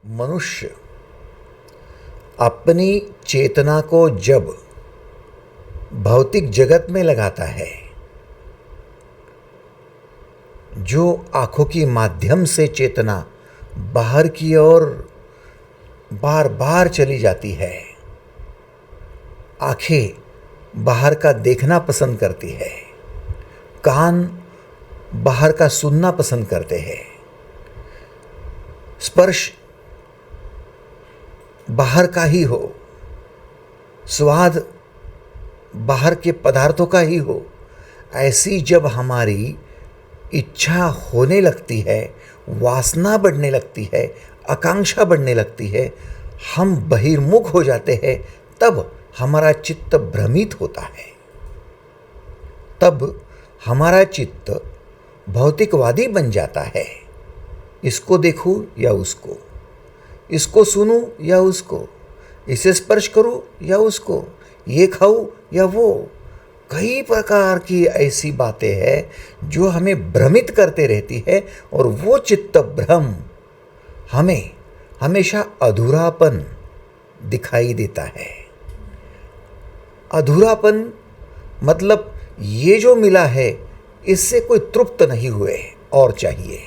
मनुष्य अपनी चेतना को जब भौतिक जगत में लगाता है, जो आंखों की माध्यम से चेतना बाहर की ओर बार बार चली जाती है, आंखें बाहर का देखना पसंद करती है, कान बाहर का सुनना पसंद करते हैं, स्पर्श बाहर का ही हो, स्वाद बाहर के पदार्थों का ही हो। ऐसी जब हमारी इच्छा होने लगती है, वासना बढ़ने लगती है, आकांक्षा बढ़ने लगती है, हम बहिर्मुख हो जाते हैं, तब हमारा चित्त भ्रमित होता है। तब हमारा चित्त भौतिकवादी बन जाता है। इसको देखूं या उसको, इसको सुनूं या उसको, इसे स्पर्श करूं या उसको, ये खाऊं या वो। कई प्रकार की ऐसी बातें हैं जो हमें भ्रमित करते रहती है, और वो चित्त भ्रम हमें हमेशा अधूरापन दिखाई देता है। अधूरापन मतलब ये जो मिला है इससे कोई तृप्त नहीं हुए और चाहिए,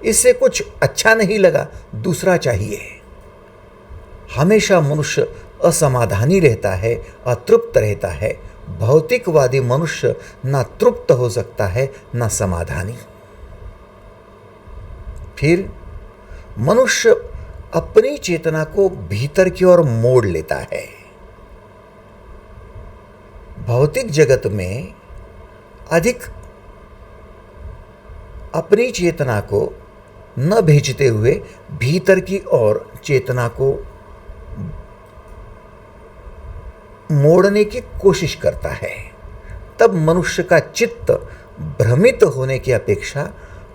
इससे कुछ अच्छा नहीं लगा, दूसरा चाहिए। हमेशा मनुष्य असमाधानी रहता है, अतृप्त रहता है। भौतिकवादी मनुष्य ना तृप्त हो सकता है, ना समाधानी। फिर मनुष्य अपनी चेतना को भीतर की ओर मोड़ लेता है। भौतिक जगत में अधिक अपनी चेतना को न भेजते हुए भीतर की ओर चेतना को मोड़ने की कोशिश करता है। तब मनुष्य का चित्त भ्रमित होने की अपेक्षा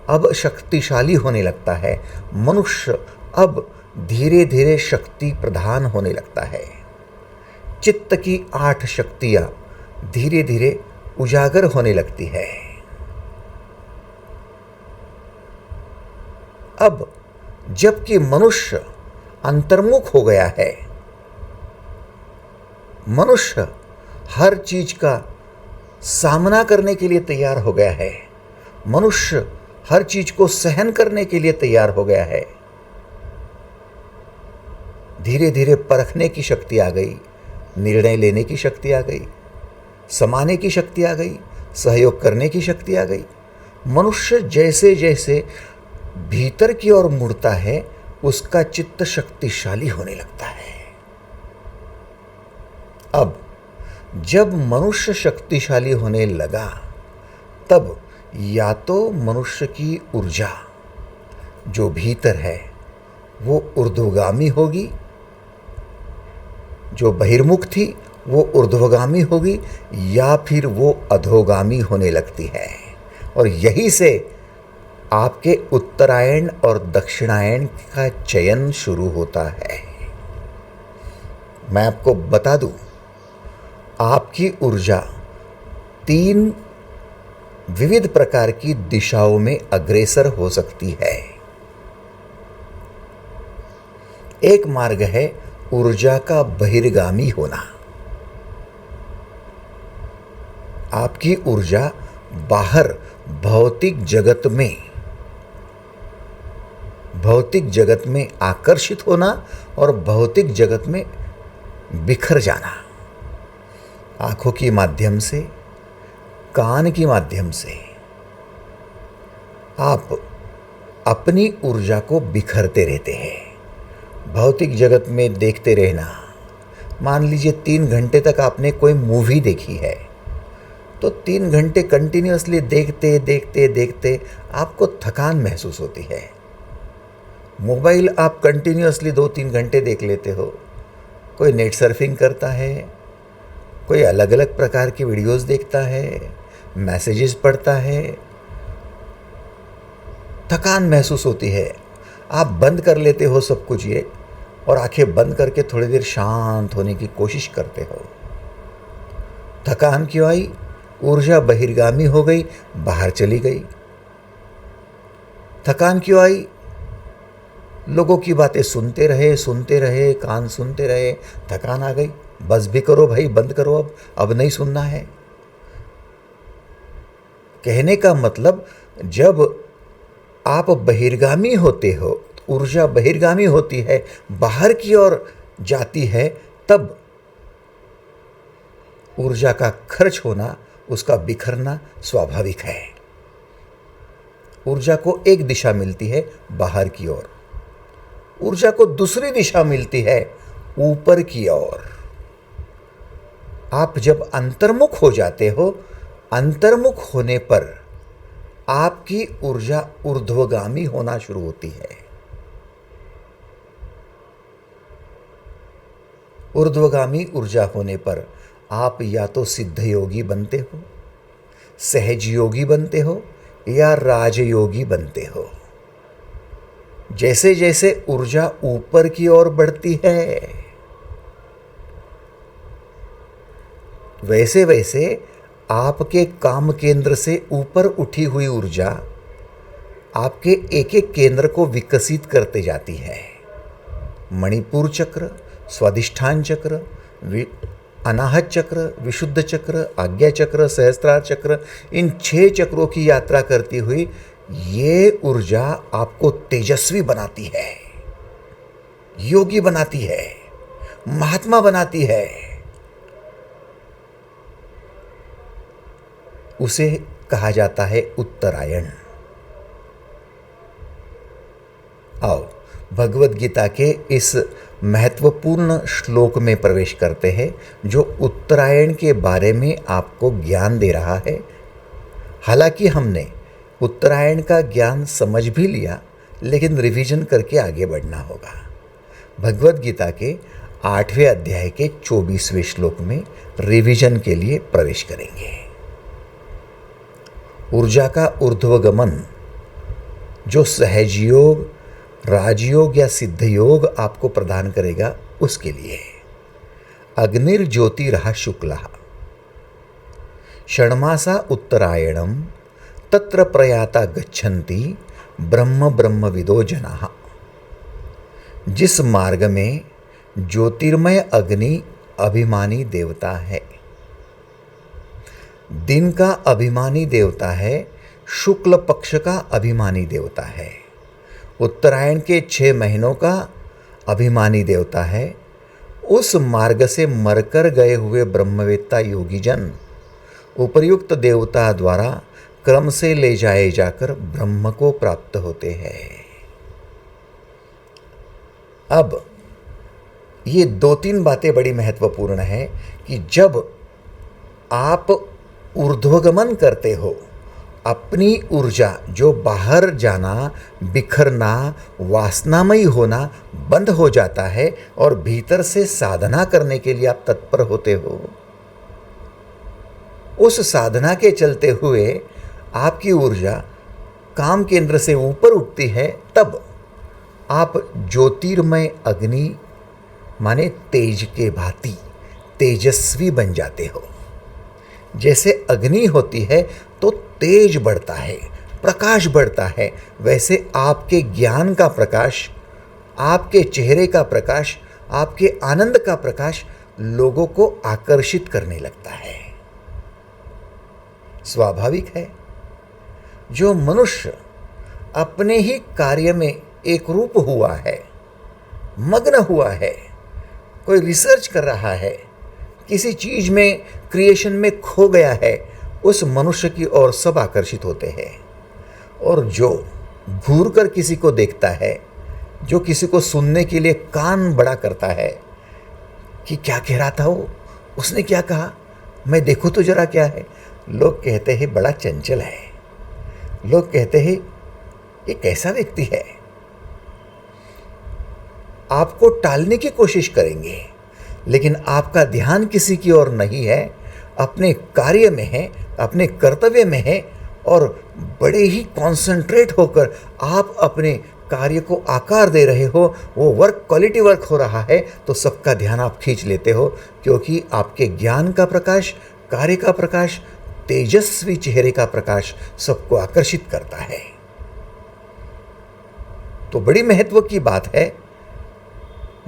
अब शक्तिशाली होने लगता है। मनुष्य अब धीरे धीरे शक्ति प्रधान होने लगता है। चित्त की 8 शक्तियां धीरे धीरे उजागर होने लगती है। अब जबकि मनुष्य अंतर्मुख हो गया है, मनुष्य हर चीज का सामना करने के लिए तैयार हो गया है, मनुष्य हर चीज को सहन करने के लिए तैयार हो गया है। धीरे धीरे परखने की शक्ति आ गई, निर्णय लेने की शक्ति आ गई, समाने की शक्ति आ गई, सहयोग करने की शक्ति आ गई। मनुष्य जैसे जैसे भीतर की ओर मुड़ता है, उसका चित्त शक्तिशाली होने लगता है। अब जब मनुष्य शक्तिशाली होने लगा, तब या तो मनुष्य की ऊर्जा जो भीतर है वो ऊर्ध्वगामी होगी, जो बहिर्मुख थी वो ऊर्ध्वगामी होगी, या फिर वो अधोगामी होने लगती है। और यही से आपके उत्तरायण और दक्षिणायन का चयन शुरू होता है। मैं आपको बता दूं, आपकी ऊर्जा 3 विविध प्रकार की दिशाओं में अग्रसर हो सकती है। एक मार्ग है ऊर्जा का बहिर्गामी होना। आपकी ऊर्जा बाहर भौतिक जगत में आकर्षित होना और भौतिक जगत में बिखर जाना। आंखों के माध्यम से, कान के माध्यम से आप अपनी ऊर्जा को बिखरते रहते हैं। भौतिक जगत में देखते रहना, मान लीजिए 3 घंटे तक आपने कोई मूवी देखी है, तो 3 घंटे कंटिन्यूअसली देखते देखते देखते आपको थकान महसूस होती है। मोबाइल आप कंटिन्यूअसली 2-3 घंटे देख लेते हो। कोई नेट सर्फिंग करता है, कोई अलग अलग प्रकार की वीडियोस देखता है, मैसेजेस पढ़ता है, थकान महसूस होती है। आप बंद कर लेते हो सब कुछ ये, और आंखें बंद करके थोड़ी देर शांत होने की कोशिश करते हो। थकान क्यों आई? ऊर्जा बहिर्गामी हो गई, बाहर चली गई। थकान क्यों आई? लोगों की बातें सुनते रहे, कान सुनते रहे, थकान आ गई। बस भी करो भाई, बंद करो, अब नहीं सुनना है। कहने का मतलब, जब आप बहिर्गामी होते हो, ऊर्जा बहिर्गामी होती है, बाहर की ओर जाती है, तब ऊर्जा का खर्च होना, उसका बिखरना स्वाभाविक है। ऊर्जा को एक दिशा मिलती है बाहर की ओर, ऊर्जा को दूसरी दिशा मिलती है ऊपर की ओर। आप जब अंतर्मुख हो जाते हो, अंतर्मुख होने पर आपकी ऊर्जा ऊर्ध्वगामी होना शुरू होती है। ऊर्ध्वगामी ऊर्जा होने पर आप या तो सिद्ध योगी बनते हो, सहज योगी बनते हो, या राजयोगी बनते हो। जैसे जैसे ऊर्जा ऊपर की ओर बढ़ती है, वैसे वैसे आपके काम केंद्र से ऊपर उठी हुई ऊर्जा आपके एक एक केंद्र को विकसित करते जाती है। मणिपुर चक्र, स्वादिष्ठान चक्र, अनाहत चक्र, विशुद्ध चक्र, आज्ञा चक्र, सहस्त्रार चक्र, इन 6 चक्रों की यात्रा करती हुई ये ऊर्जा आपको तेजस्वी बनाती है, योगी बनाती है, महात्मा बनाती है। उसे कहा जाता है उत्तरायण। आओ भगवत गीता के इस महत्वपूर्ण श्लोक में प्रवेश करते हैं, जो उत्तरायण के बारे में आपको ज्ञान दे रहा है। हालांकि हमने उत्तरायण का ज्ञान समझ भी लिया, लेकिन रिवीजन करके आगे बढ़ना होगा। भगवत गीता के 8वें अध्याय के 24वें श्लोक में रिवीजन के लिए प्रवेश करेंगे। ऊर्जा का ऊर्ध्वगमन जो सहज योग, राजयोग या सिद्ध योग आपको प्रदान करेगा, उसके लिए अग्निर्ज्योतिरः शुक्लः षण्मासा उत्तरायणम तत्र प्रयाता गच्छन्ति ब्रह्म ब्रह्मविदो जनाः। जिस मार्ग में ज्योतिर्मय अग्नि अभिमानी देवता है, दिन का अभिमानी देवता है, शुक्ल पक्ष का अभिमानी देवता है, उत्तरायण के 6 महीनों का अभिमानी देवता है, उस मार्ग से मरकर गए हुए ब्रह्मवेत्ता योगीजन उपर्युक्त देवता द्वारा क्रम से ले जाए जाकर ब्रह्म को प्राप्त होते हैं। अब ये 2-3 बातें बड़ी महत्वपूर्ण है कि जब आप ऊर्ध्वगमन करते हो, अपनी ऊर्जा जो बाहर जाना, बिखरना, वासनामयी होना बंद हो जाता है और भीतर से साधना करने के लिए आप तत्पर होते हो। उस साधना के चलते हुए आपकी ऊर्जा काम केंद्र से ऊपर उठती है, तब आप ज्योतिर्मय अग्नि माने तेज के भांति तेजस्वी बन जाते हो। जैसे अग्नि होती है तो तेज बढ़ता है, प्रकाश बढ़ता है, वैसे आपके ज्ञान का प्रकाश, आपके चेहरे का प्रकाश, आपके आनंद का प्रकाश लोगों को आकर्षित करने लगता है। स्वाभाविक है, जो मनुष्य अपने ही कार्य में एक रूप हुआ है, मग्न हुआ है, कोई रिसर्च कर रहा है, किसी चीज में, क्रिएशन में खो गया है, उस मनुष्य की ओर सब आकर्षित होते हैं। और जो घूर कर किसी को देखता है, जो किसी को सुनने के लिए कान बड़ा करता है कि क्या कह रहा था वो, उसने क्या कहा, मैं देखूं तो जरा क्या है, लोग कहते हैं बड़ा चंचल है, लोग कहते हैं ये कैसा व्यक्ति है, आपको टालने की कोशिश करेंगे। लेकिन आपका ध्यान किसी की ओर नहीं है, अपने कार्य में है, अपने कर्तव्य में है, और बड़े ही कॉन्सेंट्रेट होकर आप अपने कार्य को आकार दे रहे हो, वो वर्क क्वालिटी वर्क हो रहा है, तो सबका ध्यान आप खींच लेते हो, क्योंकि आपके ज्ञान का प्रकाश, कार्य का प्रकाश, तेजस्वी चेहरे का प्रकाश सबको आकर्षित करता है। तो बड़ी महत्व की बात है,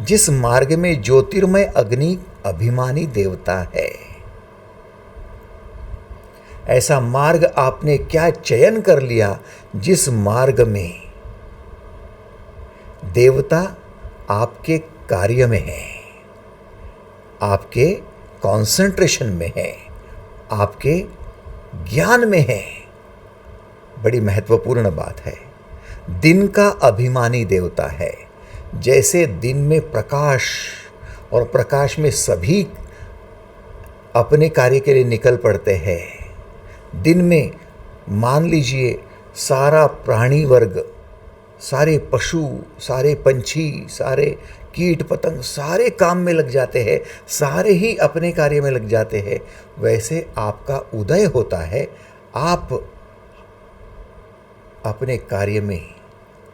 जिस मार्ग में ज्योतिर्मय अग्नि अभिमानी देवता है, ऐसा मार्ग आपने क्या चयन कर लिया जिस मार्ग में देवता आपके कार्य में है, आपके कंसंट्रेशन में है, आपके ज्ञान में है। बड़ी महत्वपूर्ण बात है। दिन का अभिमानी देवता है। जैसे दिन में प्रकाश, और प्रकाश में सभी अपने कार्य के लिए निकल पड़ते हैं। दिन में मान लीजिए सारा प्राणी वर्ग, सारे पशु, सारे पंछी, सारे कीट पतंग सारे काम में लग जाते हैं, सारे ही अपने कार्य में लग जाते हैं। वैसे आपका उदय होता है, आप अपने कार्य में,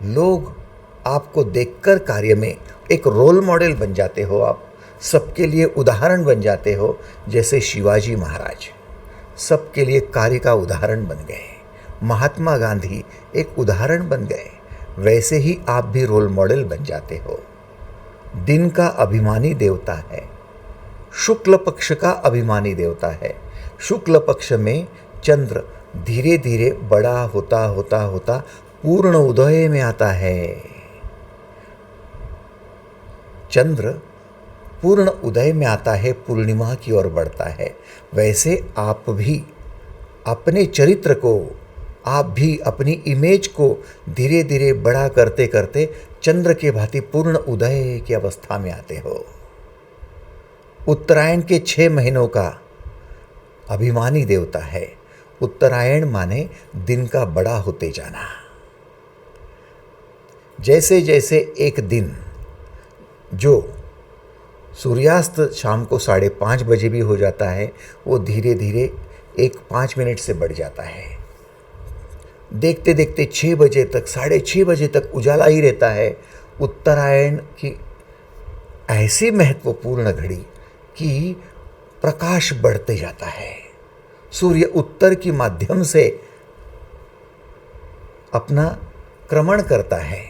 लोग आपको देखकर कार्य में एक रोल मॉडल बन जाते हो, आप सबके लिए उदाहरण बन जाते हो। जैसे शिवाजी महाराज सबके लिए कार्य का उदाहरण बन गए, महात्मा गांधी एक उदाहरण बन गए, वैसे ही आप भी रोल मॉडल बन जाते हो। दिन का अभिमानी देवता है, शुक्ल पक्ष का अभिमानी देवता है। शुक्ल पक्ष में चंद्र धीरे धीरे बड़ा होता होता होता पूर्ण उदय में आता है। चंद्र पूर्ण उदय में आता है, पूर्णिमा की ओर बढ़ता है। वैसे आप भी अपने चरित्र को, आप भी अपनी इमेज को धीरे धीरे बड़ा करते करते चंद्र के भांति पूर्ण उदय की अवस्था में आते हो। उत्तरायण के 6 महीनों का अभिमानी देवता है। उत्तरायण माने दिन का बड़ा होते जाना। जैसे जैसे एक दिन जो सूर्यास्त शाम को 5:30 बजे भी हो जाता है, वो धीरे धीरे 5 मिनट से बढ़ जाता है। देखते देखते 6 बजे तक, 6:30 बजे तक उजाला ही रहता है। उत्तरायण की ऐसी महत्वपूर्ण घड़ी कि प्रकाश बढ़ते जाता है। सूर्य उत्तर की माध्यम से अपना क्रमण करता है,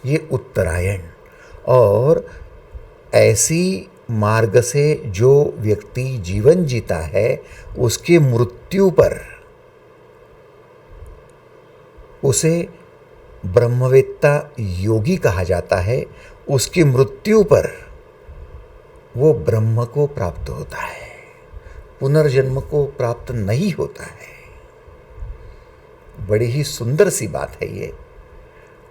ये उत्तरायण। और ऐसी मार्ग से जो व्यक्ति जीवन जीता है, उसके मृत्यु पर उसे ब्रह्मवेत्ता योगी कहा जाता है। उसकी मृत्यु पर वो ब्रह्म को प्राप्त होता है, पुनर्जन्म को प्राप्त नहीं होता है। बड़ी ही सुंदर सी बात है ये।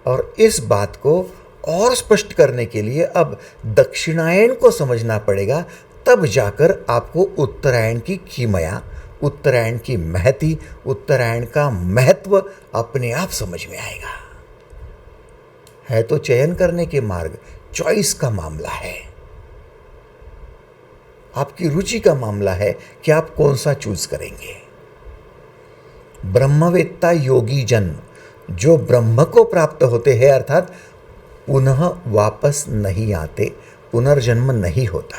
और इस बात को और स्पष्ट करने के लिए अब दक्षिणायन को समझना पड़ेगा, तब जाकर आपको उत्तरायण की कीमया, उत्तरायण की महती, उत्तरायण का महत्व अपने आप समझ में आएगा। है तो चयन करने के मार्ग, चॉइस का मामला है, आपकी रुचि का मामला है कि आप कौन सा चूज करेंगे। ब्रह्मवेत्ता योगी जन जो ब्रह्म को प्राप्त होते हैं, अर्थात पुनः वापस नहीं आते, पुनर्जन्म नहीं होता,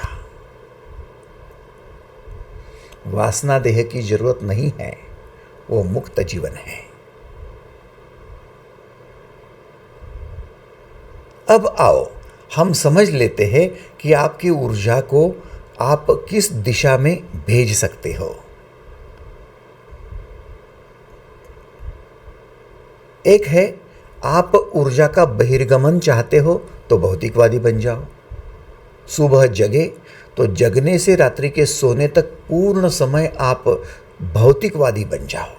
वासना देह की जरूरत नहीं है, वो मुक्त जीवन है। अब आओ हम समझ लेते हैं कि आपकी ऊर्जा को आप किस दिशा में भेज सकते हो। एक है, आप ऊर्जा का बहिर्गमन चाहते हो तो भौतिकवादी बन जाओ। सुबह जगे तो जगने से रात्रि के सोने तक पूर्ण समय आप भौतिकवादी बन जाओ।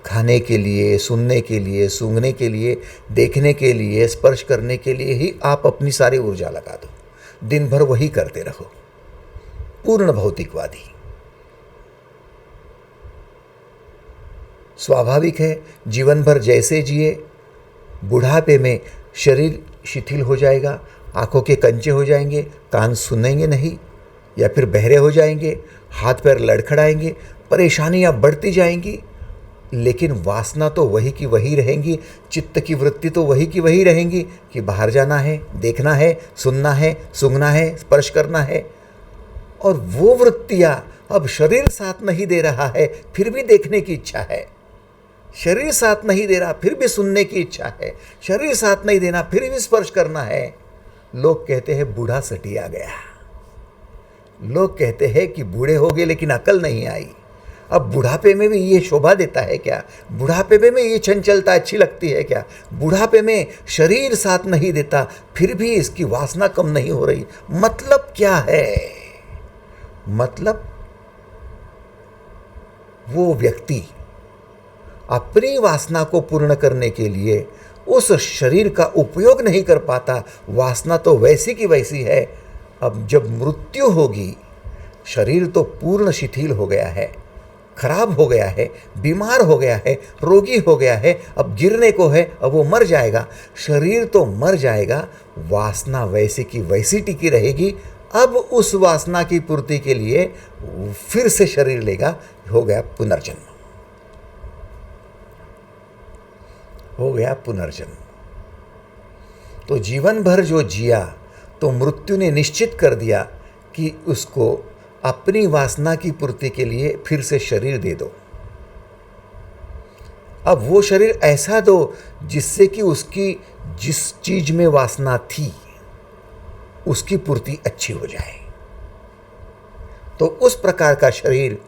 खाने के लिए, सुनने के लिए, सूंघने के लिए, देखने के लिए, स्पर्श करने के लिए ही आप अपनी सारी ऊर्जा लगा दो। दिन भर वही करते रहो, पूर्ण भौतिकवादी। स्वाभाविक है, जीवन भर जैसे जिए, बुढ़ापे में शरीर शिथिल हो जाएगा, आंखों के कंचे हो जाएंगे, कान सुनेंगे नहीं, या फिर बहरे हो जाएंगे, हाथ पैर लड़खड़ाएंगे, परेशानियां बढ़ती जाएंगी। लेकिन वासना तो वही की वही रहेंगी, चित्त की वृत्ति तो वही की वही रहेंगी कि बाहर जाना है, देखना है, सुनना है, सूंघना है, स्पर्श करना है। और वो वृत्तियां अब शरीर साथ नहीं दे रहा है, फिर भी देखने की इच्छा है, शरीर साथ नहीं दे रहा फिर भी सुनने की इच्छा है, शरीर साथ नहीं देना फिर भी स्पर्श करना है। लोग कहते हैं बूढ़ा सटिया गया, लोग कहते हैं कि बूढ़े हो गए लेकिन अकल नहीं आई। अब बुढ़ापे में भी ये शोभा देता है क्या? बुढ़ापे में ये चंचलता अच्छी लगती है क्या? बुढ़ापे में शरीर साथ नहीं देता फिर भी इसकी वासना कम नहीं हो रही। मतलब क्या है? मतलब वो व्यक्ति अपनी वासना को पूर्ण करने के लिए उस शरीर का उपयोग नहीं कर पाता। वासना तो वैसी की वैसी है। अब जब मृत्यु होगी, शरीर तो पूर्ण शिथिल हो गया है, खराब हो गया है, बीमार हो गया है, रोगी हो गया है, अब गिरने को है, अब वो मर जाएगा। शरीर तो मर जाएगा, वासना वैसी की वैसी टिकी रहेगी। अब उस वासना की पूर्ति के लिए फिर से शरीर लेगा। हो गया पुनर्जन्म, हो गया पुनर्जन्म। तो जीवन भर जो जिया तो मृत्यु ने निश्चित कर दिया कि उसको अपनी वासना की पूर्ति के लिए फिर से शरीर दे दो। अब वो शरीर ऐसा दो जिससे कि उसकी जिस चीज में वासना थी उसकी पूर्ति अच्छी हो जाए। तो उस प्रकार का शरीर,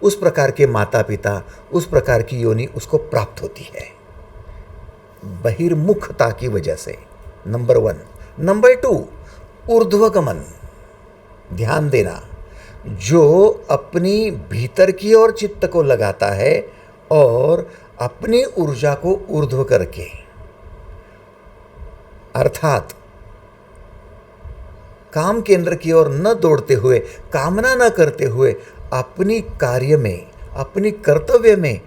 उस प्रकार के माता पिता, उस प्रकार की योनि उसको प्राप्त होती है बहिर्मुखता की वजह से। नंबर 1। नंबर 2, ऊर्ध्वगमन। ध्यान देना, जो अपनी भीतर की ओर चित्त को लगाता है और अपनी ऊर्जा को ऊर्ध्व करके, अर्थात काम केंद्र की ओर न दौड़ते हुए, कामना न करते हुए, अपनी कार्य में, अपनी कर्तव्य में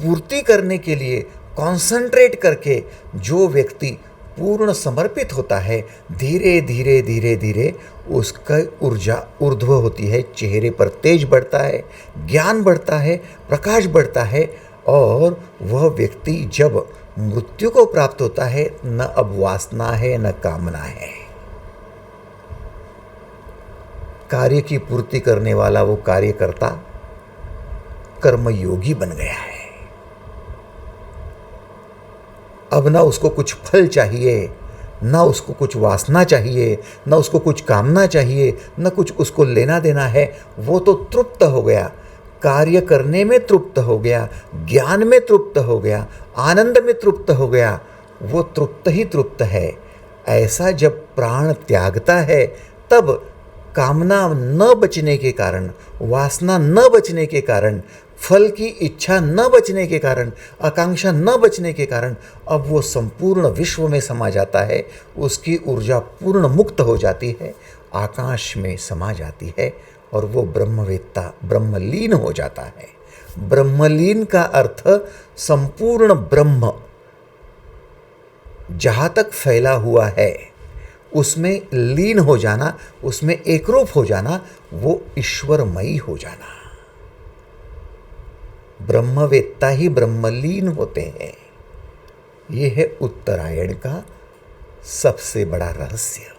पूर्ति करने के लिए कंसंट्रेट करके जो व्यक्ति पूर्ण समर्पित होता है, धीरे धीरे धीरे धीरे उसका ऊर्जा ऊर्ध्व होती है। चेहरे पर तेज बढ़ता है, ज्ञान बढ़ता है, प्रकाश बढ़ता है, और वह व्यक्ति जब मृत्यु को प्राप्त होता है, न अब वासना है न कामना है। कार्य की पूर्ति करने वाला वो कार्यकर्ता कर्मयोगी बन गया है। अब ना उसको कुछ फल चाहिए, ना उसको कुछ वासना चाहिए, ना उसको कुछ कामना चाहिए, ना कुछ उसको लेना देना है। वो तो तृप्त हो गया, कार्य करने में तृप्त हो गया, ज्ञान में तृप्त हो गया, आनंद में तृप्त हो गया। वो तृप्त ही तृप्त है। ऐसा जब प्राण त्यागता है, तब कामना न बचने के कारण, वासना न बचने के कारण, फल की इच्छा न बचने के कारण, आकांक्षा न बचने के कारण अब वो संपूर्ण विश्व में समा जाता है। उसकी ऊर्जा पूर्ण मुक्त हो जाती है, आकाश में समा जाती है, और वो ब्रह्मवेत्ता, ब्रह्मलीन हो जाता है। ब्रह्मलीन का अर्थ संपूर्ण ब्रह्म जहाँ तक फैला हुआ है उसमें लीन हो जाना, उसमें एकरूप हो जाना, वो ईश्वरमयी हो जाना। ब्रह्मवेत्ता ही ब्रह्मलीन होते हैं। ये है उत्तरायण का सबसे बड़ा रहस्य।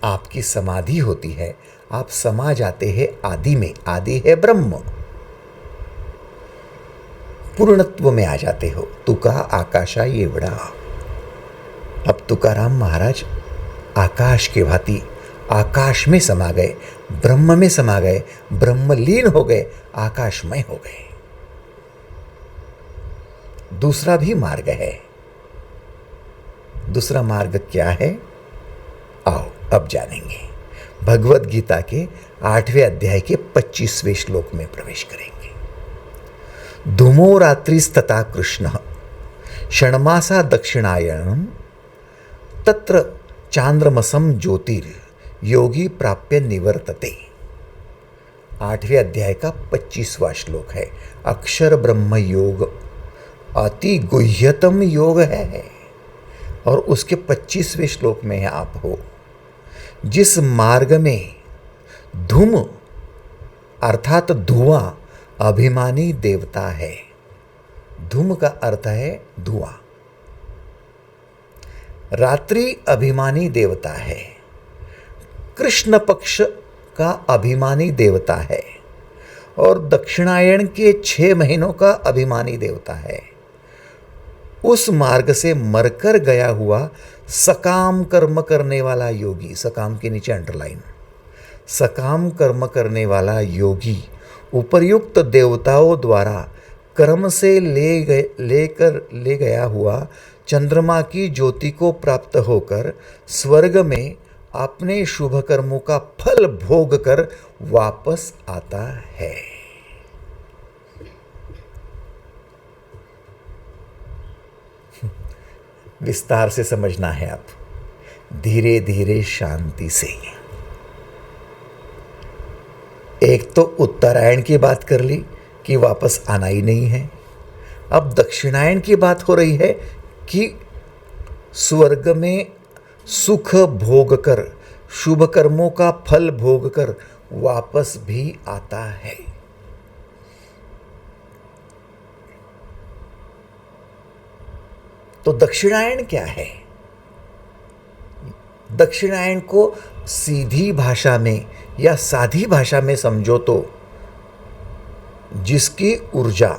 आपकी समाधि होती है, आप समा जाते हैं आदि में। आदि है ब्रह्म, पूर्णत्व में आ जाते हो। तुका आकाशा ये बड़ा। अब तुकाराम महाराज आकाश के भांति आकाश में समा गए, ब्रह्म में समा गए, ब्रह्मलीन हो गए, आकाशमय हो गए। दूसरा भी मार्ग है। दूसरा मार्ग क्या है? आओ अब जानेंगे। भगवत गीता के 8वें अध्याय के 25वें श्लोक में प्रवेश करेंगे। धूमो रात्रिस्तथा कृष्ण षण्मासा दक्षिणायनम तत्र चांद्रमसम ज्योतिर योगी प्राप्य निवर्तते। 8वें अध्याय का 25वां श्लोक है। अक्षर ब्रह्म योग अति गुह्यतम योग है, और उसके 25वें श्लोक में आप हो। जिस मार्ग में धूम अर्थात धुआं अभिमानी देवता है। धूम का अर्थ है धुआं। रात्रि अभिमानी देवता है। कृष्ण पक्ष का अभिमानी देवता है, और दक्षिणायन के 6 महीनों का अभिमानी देवता है। उस मार्ग से मरकर गया हुआ सकाम कर्म करने वाला योगी, सकाम के नीचे अंडरलाइन, सकाम कर्म करने वाला योगी उपर्युक्त देवताओं द्वारा कर्म से ले गया हुआ चंद्रमा की ज्योति को प्राप्त होकर स्वर्ग में अपने शुभ कर्मों का फल भोग कर वापस आता है। विस्तार से समझना है, आप धीरे धीरे शांति से। एक तो उत्तरायण की बात कर ली कि वापस आना ही नहीं है। अब दक्षिणायन की बात हो रही है कि स्वर्ग में सुख भोग कर, शुभ कर्मों का फल भोग कर वापस भी आता है। तो दक्षिणायन क्या है? दक्षिणायन को सीधी भाषा में या सादी भाषा में समझो तो जिसकी ऊर्जा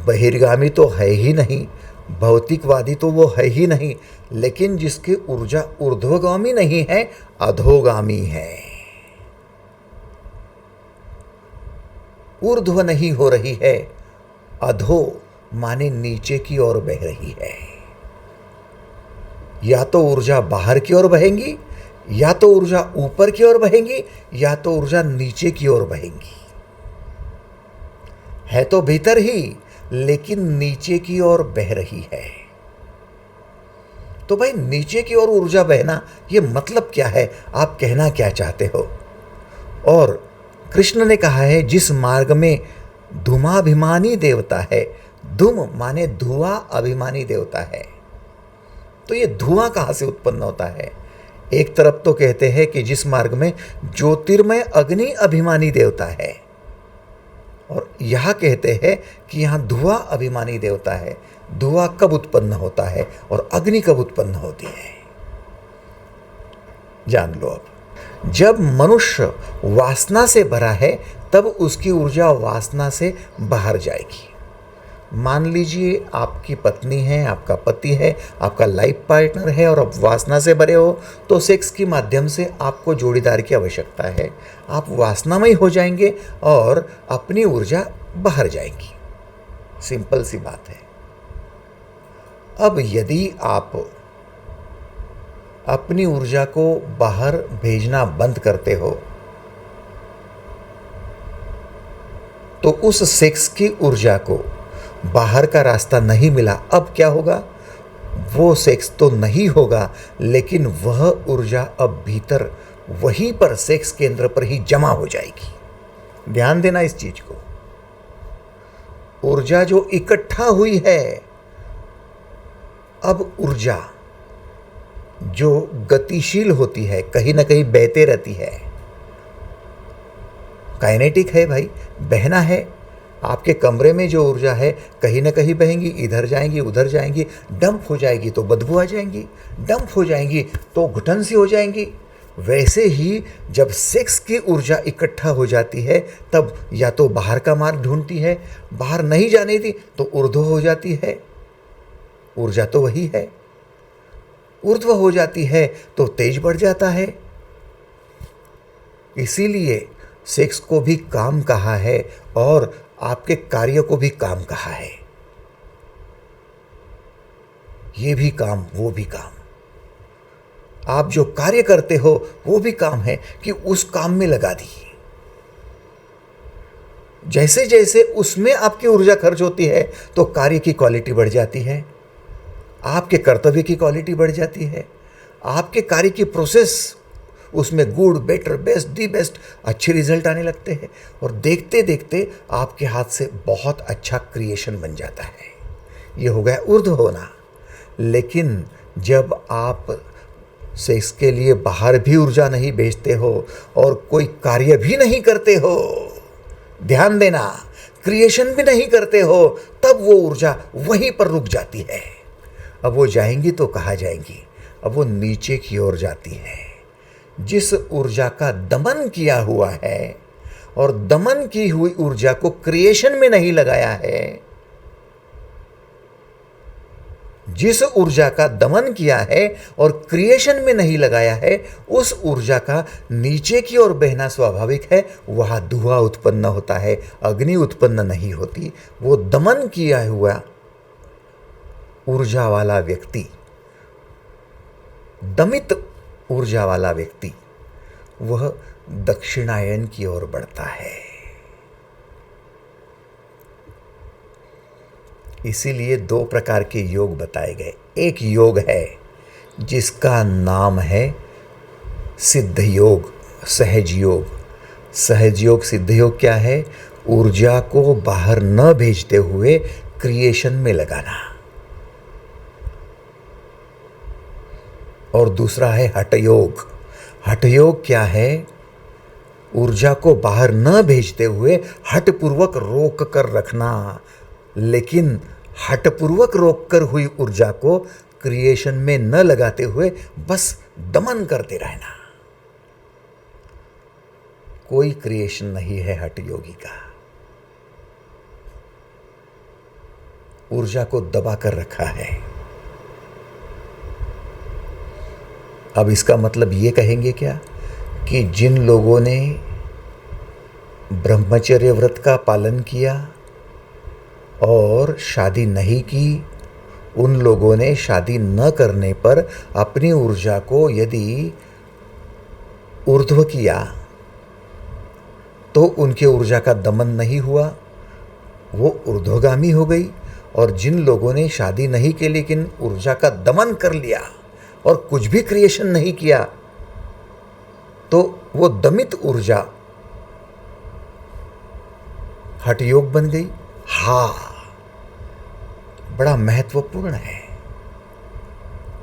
बहिर्गामी तो है ही नहीं, भौतिकवादी तो वो है ही नहीं, लेकिन जिसकी ऊर्जा ऊर्ध्वगामी नहीं है, अधोगामी है, ऊर्ध्व नहीं हो रही है, अधो माने नीचे की ओर बह रही है। या तो ऊर्जा बाहर की ओर बहेंगी, या तो ऊर्जा ऊपर की ओर बहेंगी, या तो ऊर्जा नीचे की ओर बहेंगी। है तो भीतर ही, लेकिन नीचे की ओर बह रही है। तो भाई नीचे की ओर ऊर्जा बहना, ये मतलब क्या है? आप कहना क्या चाहते हो? और कृष्ण ने कहा है जिस मार्ग में धूमाभिमानी देवता है, धूम माने धुआं, अभिमानी देवता है, तो ये धुआं कहां से उत्पन्न होता है? एक तरफ तो कहते हैं कि जिस मार्ग में ज्योतिर्मय अग्नि अभिमानी देवता है, और यहां कहते हैं कि यहां धुआं अभिमानी देवता है। धुआं कब उत्पन्न होता है और अग्नि कब उत्पन्न होती है? जान लो। अब जब मनुष्य वासना से भरा है, तब उसकी ऊर्जा वासना से बाहर जाएगी। मान लीजिए आपकी पत्नी है, आपका पति है, आपका लाइफ पार्टनर है, और आप वासना से भरे हो, तो सेक्स के माध्यम से आपको जोड़ीदार की आवश्यकता है। आप वासनामय हो जाएंगे और अपनी ऊर्जा बाहर जाएगी। सिंपल सी बात है। अब यदि आप अपनी ऊर्जा को बाहर भेजना बंद करते हो, तो उस सेक्स की ऊर्जा को बाहर का रास्ता नहीं मिला। अब क्या होगा? वो सेक्स तो नहीं होगा, लेकिन वह ऊर्जा अब भीतर वहीं पर सेक्स केंद्र पर ही जमा हो जाएगी। ध्यान देना इस चीज को। ऊर्जा जो इकट्ठा हुई है, अब ऊर्जा जो गतिशील होती है, कहीं ना कहीं बहते रहती है, काइनेटिक है भाई, बहना है। आपके कमरे में जो ऊर्जा है कहीं ना कहीं बहेंगी, इधर जाएंगी, उधर जाएंगी, डंप हो जाएगी तो बदबू आ जाएंगी, डंप हो जाएंगी तो घुटन सी हो जाएंगी। वैसे ही जब सेक्स की ऊर्जा इकट्ठा हो जाती है, तब या तो बाहर का मार्ग ढूंढती है, बाहर नहीं जाने दी तो ऊर्ध्व हो जाती है। ऊर्जा तो वही है, ऊर्ध्व हो जाती है तो तेज बढ़ जाता है। इसीलिए सेक्स को भी काम कहा है और आपके कार्य को भी काम कहा है। ये भी काम, वो भी काम। आप जो कार्य करते हो वो भी काम है कि उस काम में लगा दी। जैसे जैसे उसमें आपकी ऊर्जा खर्च होती है तो कार्य की क्वालिटी बढ़ जाती है, आपके कर्तव्य की क्वालिटी बढ़ जाती है, आपके कार्य की प्रोसेस, उसमें good, better, best, the best अच्छे रिजल्ट आने लगते हैं, और देखते देखते आपके हाथ से बहुत अच्छा क्रिएशन बन जाता है। ये हो गया ऊर्ध्व होना। लेकिन जब आप सेक्स के लिए बाहर भी ऊर्जा नहीं भेजते हो और कोई कार्य भी नहीं करते हो, ध्यान देना, क्रिएशन भी नहीं करते हो, तब वो ऊर्जा वहीं पर रुक जाती है। अब वो जाएंगी तो कहाँ जाएंगी? अब वो नीचे की ओर जाती है। जिस ऊर्जा का दमन किया हुआ है और दमन की हुई ऊर्जा को क्रिएशन में नहीं लगाया है, जिस ऊर्जा का दमन किया है और क्रिएशन में नहीं लगाया है, उस ऊर्जा का नीचे की ओर बहना स्वाभाविक है। वहां धुआं उत्पन्न होता है, अग्नि उत्पन्न नहीं होती। वो दमन किया हुआ ऊर्जा वाला व्यक्ति, दमित ऊर्जा वाला व्यक्ति, वह दक्षिणायन की ओर बढ़ता है। इसीलिए दो प्रकार के योग बताए गए। एक योग है जिसका नाम है सिद्ध योग, सहज योग। सहज योग, सिद्ध योग क्या है? ऊर्जा को बाहर न भेजते हुए क्रिएशन में लगाना। और दूसरा है हठ योग। हठ योग क्या है? ऊर्जा को बाहर न भेजते हुए हठपूर्वक रोक कर रखना, लेकिन हठपूर्वक रोक कर हुई ऊर्जा को क्रिएशन में न लगाते हुए बस दमन करते रहना। कोई क्रिएशन नहीं है हठ योगी का। ऊर्जा को दबा कर रखा है। अब इसका मतलब ये कहेंगे क्या कि जिन लोगों ने ब्रह्मचर्य व्रत का पालन किया और शादी नहीं की, उन लोगों ने शादी न करने पर अपनी ऊर्जा को यदि ऊर्ध्व किया तो उनके ऊर्जा का दमन नहीं हुआ, वो ऊर्ध्वगामी हो गई। और जिन लोगों ने शादी नहीं की लेकिन ऊर्जा का दमन कर लिया और कुछ भी क्रिएशन नहीं किया, तो वो दमित ऊर्जा हठ योग बन गई। हाँ, बड़ा महत्वपूर्ण है।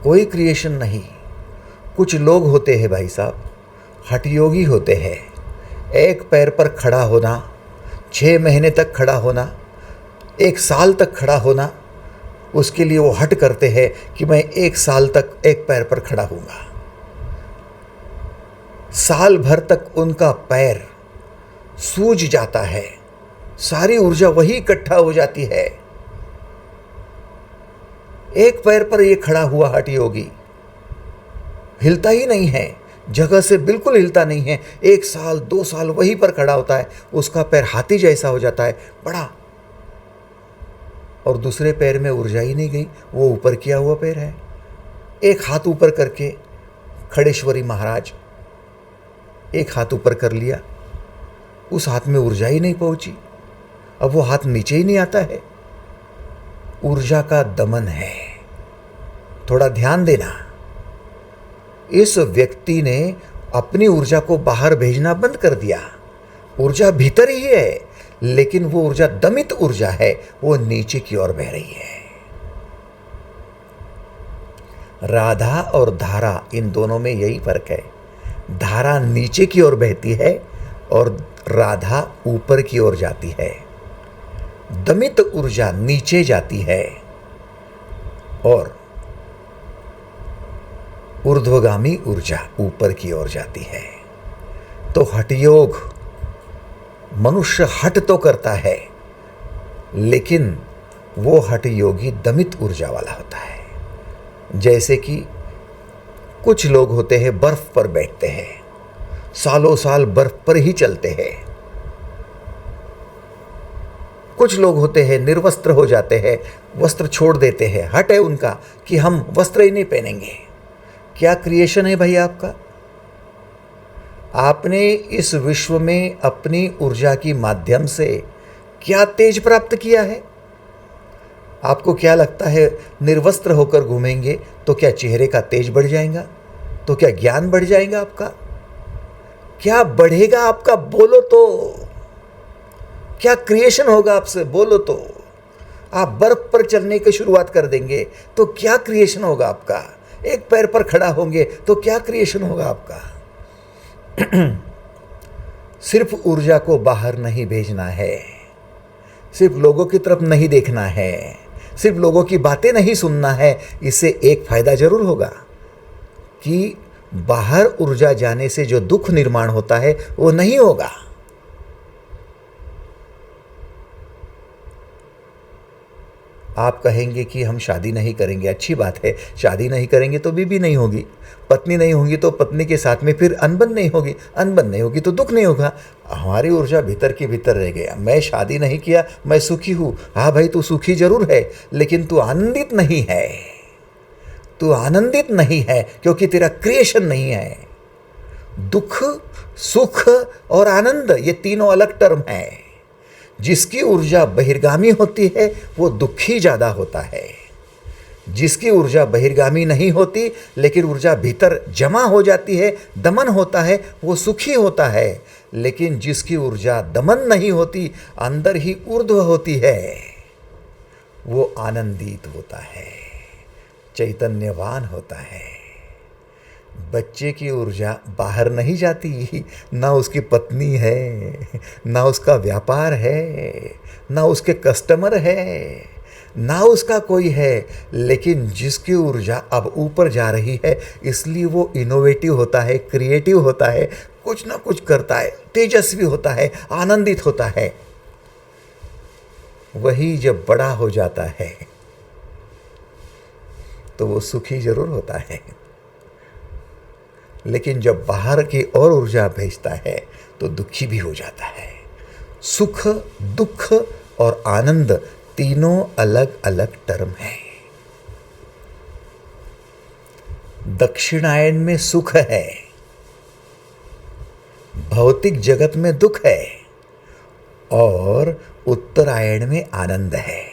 कोई क्रिएशन नहीं। कुछ लोग होते हैं भाई साहब, हठ योगी होते हैं। एक पैर पर खड़ा होना, 6 महीने तक खड़ा होना, 1 साल तक खड़ा होना, उसके लिए वो हठ करते हैं कि मैं 1 साल तक एक पैर पर खड़ा हूँगा। साल भर तक उनका पैर सूज जाता है, सारी ऊर्जा वही इकट्ठा हो जाती है। एक पैर पर ये खड़ा हुआ हठ योगी हिलता ही नहीं है, जगह से बिल्कुल हिलता नहीं है। 1 साल 2 साल वहीं पर खड़ा होता है, उसका पैर हाथी जैसा हो जाता है बड़ा, और दूसरे पैर में ऊर्जा ही नहीं गई, वो ऊपर किया हुआ पैर है। एक हाथ ऊपर करके खड़ेश्वरी महाराज एक हाथ ऊपर कर लिया, उस हाथ में ऊर्जा ही नहीं पहुंची, अब वो हाथ नीचे ही नहीं आता है। ऊर्जा का दमन है। थोड़ा ध्यान देना। इस व्यक्ति ने अपनी ऊर्जा को बाहर भेजना बंद कर दिया। ऊर्जा भीतर ही है, लेकिन वो ऊर्जा दमित ऊर्जा है, वो नीचे की ओर बह रही है। राधा और धारा, इन दोनों में यही फर्क है। धारा नीचे की ओर बहती है और राधा ऊपर की ओर जाती है। दमित ऊर्जा नीचे जाती है और ऊर्ध्वगामी ऊर्जा ऊपर की ओर जाती है। तो हठ योग, मनुष्य हठ तो करता है, लेकिन वो हठ योगी दमित ऊर्जा वाला होता है। जैसे कि कुछ लोग होते हैं बर्फ पर बैठते हैं, सालों साल बर्फ पर ही चलते हैं। कुछ लोग होते हैं निर्वस्त्र हो जाते हैं, वस्त्र छोड़ देते हैं, हट है उनका कि हम वस्त्र ही नहीं पहनेंगे। क्या क्रिएशन है भाई आपका? आपने इस विश्व में अपनी ऊर्जा की माध्यम से क्या तेज प्राप्त किया है? आपको क्या लगता है निर्वस्त्र होकर घूमेंगे तो क्या चेहरे का तेज बढ़ जाएगा? तो क्या ज्ञान बढ़ जाएगा आपका? क्या बढ़ेगा आपका? बोलो तो। क्या क्रिएशन होगा आपसे? बोलो तो। आप बर्फ पर चलने की शुरुआत कर देंगे तो क्या क्रिएशन होगा आपका? एक पैर पर खड़ा होंगे तो क्या क्रिएशन होगा आपका? सिर्फ ऊर्जा को बाहर नहीं भेजना है, सिर्फ लोगों की तरफ नहीं देखना है, सिर्फ लोगों की बातें नहीं सुनना है। इससे एक फायदा जरूर होगा कि बाहर ऊर्जा जाने से जो दुख निर्माण होता है वो नहीं होगा। आप कहेंगे कि हम शादी नहीं करेंगे, अच्छी बात है, शादी नहीं करेंगे तो बीवी नहीं होगी, पत्नी नहीं होगी तो पत्नी के साथ में फिर अनबन नहीं होगी, अनबन नहीं होगी तो दुख नहीं होगा। हमारी ऊर्जा भीतर की भीतर रह गया, मैं शादी नहीं किया, मैं सुखी हूँ। हाँ भाई, तू सुखी जरूर है, लेकिन तू आनंदित नहीं है। तू आनंदित नहीं है क्योंकि तेरा क्रिएशन नहीं है। दुख, सुख और आनंद, ये तीनों अलग टर्म हैं। जिसकी ऊर्जा बहिर्गामी होती है वो दुखी ज़्यादा होता है। जिसकी ऊर्जा बहिर्गामी नहीं होती लेकिन ऊर्जा भीतर जमा हो जाती है, दमन होता है, वो सुखी होता है। लेकिन जिसकी ऊर्जा दमन नहीं होती, अंदर ही ऊर्ध्व होती है, वो आनंदित होता है, चैतन्यवान होता है। बच्चे की ऊर्जा बाहर नहीं जाती, ना उसकी पत्नी है, ना उसका व्यापार है, ना उसके कस्टमर है, ना उसका कोई है। लेकिन जिसकी ऊर्जा अब ऊपर जा रही है, इसलिए वो इनोवेटिव होता है, क्रिएटिव होता है, कुछ ना कुछ करता है, तेजस्वी होता है, आनंदित होता है। वही जब बड़ा हो जाता है तो वो सुखी जरूर होता है, लेकिन जब बाहर की और ऊर्जा भेजता है तो दुखी भी हो जाता है। सुख, दुख और आनंद तीनों अलग अलग टर्म हैं। दक्षिणायन में सुख है, भौतिक जगत में दुख है, और उत्तरायण में आनंद है।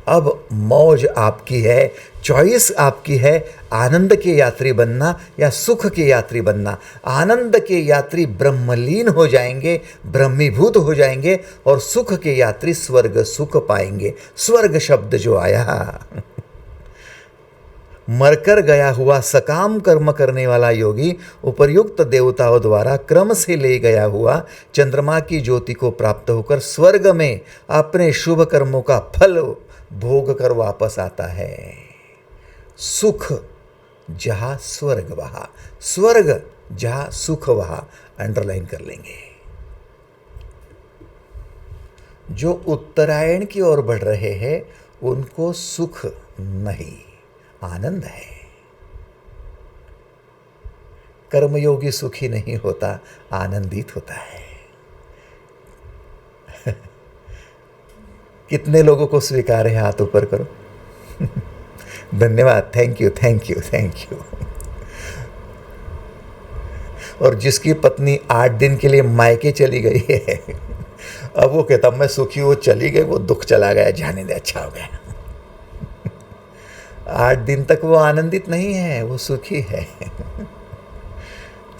अब मौज आपकी है, चॉइस आपकी है, आनंद के यात्री बनना या सुख के यात्री बनना। आनंद के यात्री ब्रह्मलीन हो जाएंगे, ब्रह्मीभूत हो जाएंगे, और सुख के यात्री स्वर्ग सुख पाएंगे। स्वर्ग शब्द जो आया, मरकर गया हुआ सकाम कर्म करने वाला योगी उपर्युक्त देवताओं द्वारा क्रम से ले गया हुआ चंद्रमा की ज्योति को प्राप्त होकर स्वर्ग में अपने शुभ कर्मों का फल भोग कर वापस आता है। सुख जहां स्वर्ग वहां, स्वर्ग जहां सुख वहां, अंडरलाइन कर लेंगे। जो उत्तरायण की ओर बढ़ रहे हैं उनको सुख नहीं, आनंद है। कर्मयोगी सुखी नहीं होता, आनंदित होता है। कितने लोगों को स्वीकार है? हाथ ऊपर करो। धन्यवाद, thank you thank you thank you. और जिसकी पत्नी 8 दिन के लिए मायके चली गई है, अब वो कहता मैं सुखी हूँ, चली गई, वो दुख चला गया, जाने दे, अच्छा हो गया। 8 दिन तक वो आनंदित नहीं है, वो सुखी है।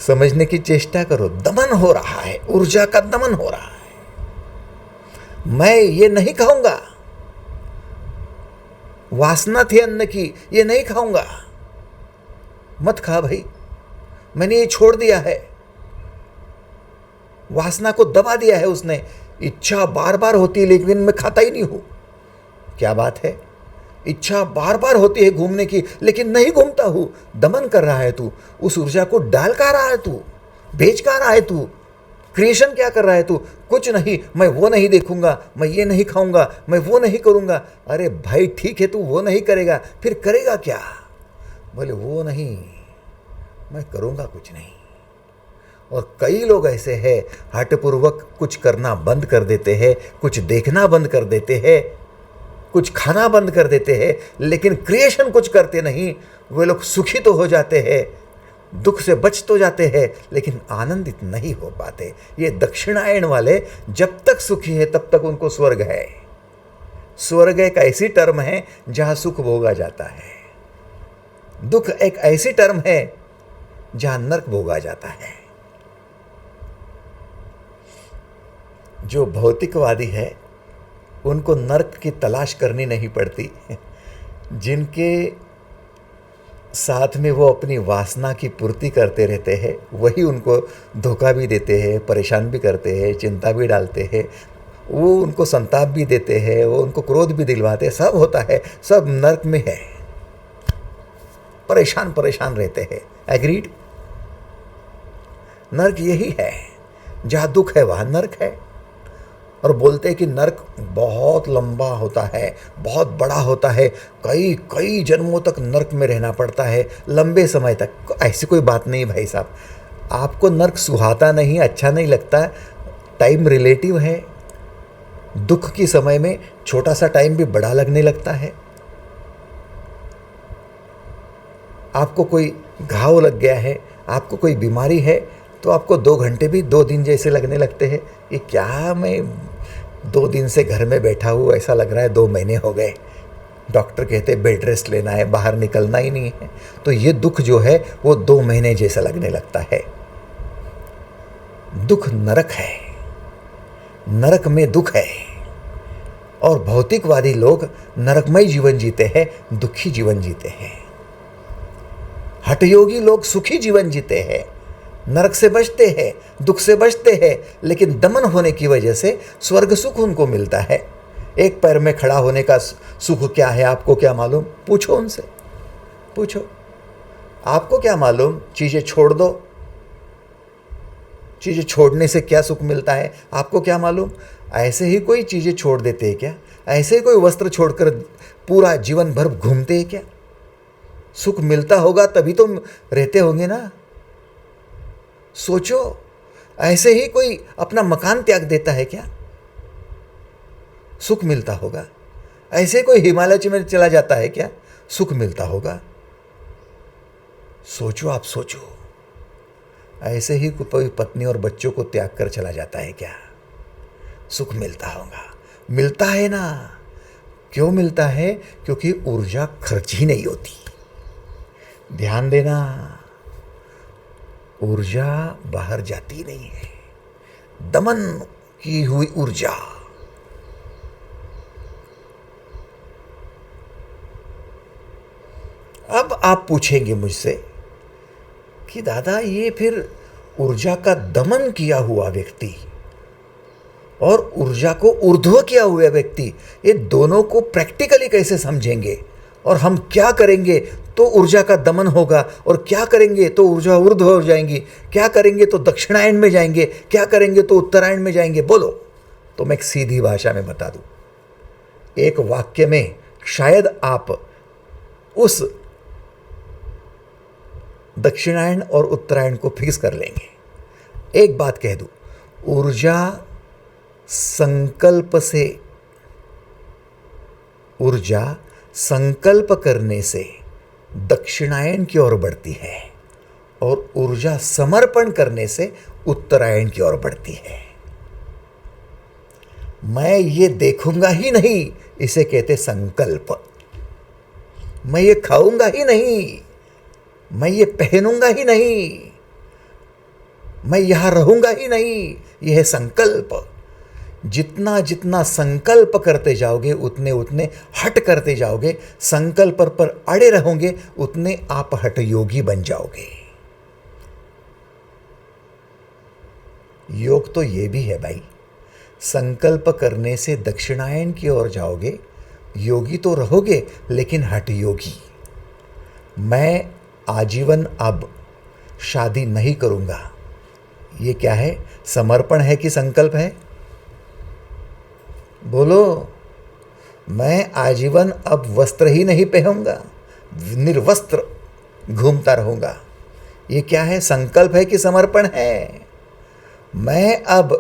समझने की चेष्टा करो, दमन हो रहा है, ऊर्जा का दमन हो रहा है। मैं ये नहीं खाऊंगा, वासना थी अन्न की, ये नहीं खाऊंगा। मत खा भाई, मैंने ये छोड़ दिया है, वासना को दबा दिया है उसने। इच्छा बार बार होती है लेकिन मैं खाता ही नहीं हूं। क्या बात है? इच्छा बार बार होती है घूमने की, लेकिन नहीं घूमता हूं। दमन कर रहा है तू, उस ऊर्जा को डाल कहाँ रहा है तू, बेच कहाँ रहा है तू, क्रिएशन क्या कर रहा है तू? कुछ नहीं, मैं वो नहीं देखूंगा, मैं ये नहीं खाऊंगा, मैं वो नहीं करूंगा। अरे भाई ठीक है, तू वो नहीं करेगा, फिर करेगा क्या? बोले वो नहीं, मैं करूंगा कुछ नहीं। और कई लोग ऐसे हैं, हठपूर्वक कुछ करना बंद कर देते हैं, कुछ देखना बंद कर देते हैं, कुछ खाना बंद कर देते हैं, लेकिन क्रिएशन कुछ करते नहीं। वे लोग सुखी तो हो जाते हैं, दुख से बच तो जाते हैं, लेकिन आनंदित नहीं हो पाते। ये दक्षिणायन वाले जब तक सुखी है तब तक उनको स्वर्ग है। स्वर्ग एक ऐसी टर्म है जहां सुख भोगा जाता है, दुख एक ऐसी टर्म है जहां नरक भोगा जाता है। जो भौतिकवादी है उनको नरक की तलाश करनी नहीं पड़ती। जिनके साथ में वो अपनी वासना की पूर्ति करते रहते हैं, वही उनको धोखा भी देते हैं, परेशान भी करते हैं, चिंता भी डालते हैं, वो उनको संताप भी देते हैं, वो उनको क्रोध भी दिलवाते हैं। सब होता है, सब नरक में है, परेशान परेशान रहते हैं। एग्रीड? नरक यही है, जहाँ दुख है वहाँ नरक है। और बोलते हैं कि नरक बहुत लंबा होता है, बहुत बड़ा होता है, कई कई जन्मों तक नरक में रहना पड़ता है, लंबे समय तक। ऐसी कोई बात नहीं भाई साहब। आपको नरक सुहाता नहीं, अच्छा नहीं लगता, टाइम रिलेटिव है। दुख की समय में छोटा सा टाइम भी बड़ा लगने लगता है। आपको कोई घाव लग गया है, आपको कोई बीमारी है, तो आपको 2 घंटे भी 2 दिन जैसे लगने लगते हैं। ये क्या, मैं 2 दिन से घर में बैठा हूँ, ऐसा लग रहा है 2 महीने हो गए। डॉक्टर कहते हैं बेड रेस्ट लेना है, बाहर निकलना ही नहीं है। तो ये दुख जो है वो 2 महीने जैसा लगने लगता है। दुख नरक है, नरक में दुख है। और भौतिकवादी लोग नरकमय जीवन जीते हैं, दुखी जीवन जीते हैं। हठयोगी लोग सुखी जीवन जीते हैं, नरक से बचते हैं, दुख से बचते हैं, लेकिन दमन होने की वजह से स्वर्ग सुख उनको मिलता है। एक पैर में खड़ा होने का सुख क्या है, आपको क्या मालूम? पूछो उनसे, पूछो, आपको क्या मालूम? चीज़ें छोड़ दो, चीज़ें छोड़ने से क्या सुख मिलता है, आपको क्या मालूम? ऐसे ही कोई चीज़ें छोड़ देते हैं क्या? ऐसे ही कोई वस्त्र छोड़कर पूरा जीवन भर घूमते हैं क्या? सुख मिलता होगा तभी तो रहते होंगे ना। सोचो, ऐसे ही कोई अपना मकान त्याग देता है क्या? सुख मिलता होगा। ऐसे कोई हिमालय में चला जाता है क्या? सुख मिलता होगा। सोचो, आप सोचो, ऐसे ही कोई पत्नी और बच्चों को त्याग कर चला जाता है क्या? सुख मिलता होगा। मिलता है ना। क्यों मिलता है? क्योंकि ऊर्जा खर्च ही नहीं होती। ध्यान देना, ऊर्जा बाहर जाती नहीं है, दमन की हुई ऊर्जा। अब आप पूछेंगे मुझसे कि दादा, ये फिर ऊर्जा का दमन किया हुआ व्यक्ति और ऊर्जा को ऊर्ध्व किया हुआ व्यक्ति, ये दोनों को प्रैक्टिकली कैसे समझेंगे? और हम क्या करेंगे तो ऊर्जा का दमन होगा, और क्या करेंगे तो ऊर्जा ऊर्ध्व हो जाएंगी, क्या करेंगे तो दक्षिणायन में जाएंगे, क्या करेंगे तो उत्तरायण में जाएंगे? बोलो। तो मैं एक सीधी भाषा में बता दूं, एक वाक्य में शायद आप उस दक्षिणायन और उत्तरायण को फिक्स कर लेंगे। एक बात कह दूं, ऊर्जा संकल्प करने से दक्षिणायन की ओर बढ़ती है, और ऊर्जा समर्पण करने से उत्तरायण की ओर बढ़ती है। मैं ये देखूंगा ही नहीं, इसे कहते संकल्प। मैं ये खाऊंगा ही नहीं, मैं ये पहनूंगा ही नहीं, मैं यहां रहूंगा ही नहीं, यह है संकल्प। जितना जितना संकल्प करते जाओगे उतने उतने हट करते जाओगे, संकल्प पर अड़े रहोगे उतने आप हठ योगी बन जाओगे। योग तो ये भी है भाई, संकल्प करने से दक्षिणायन की ओर जाओगे, योगी तो रहोगे लेकिन हठ योगी। मैं आजीवन अब शादी नहीं करूंगा, ये क्या है? समर्पण है कि संकल्प है? बोलो। मैं आजीवन अब वस्त्र ही नहीं पहनूंगा, निर्वस्त्र घूमता रहूंगा, ये क्या है? संकल्प है कि समर्पण है? मैं अब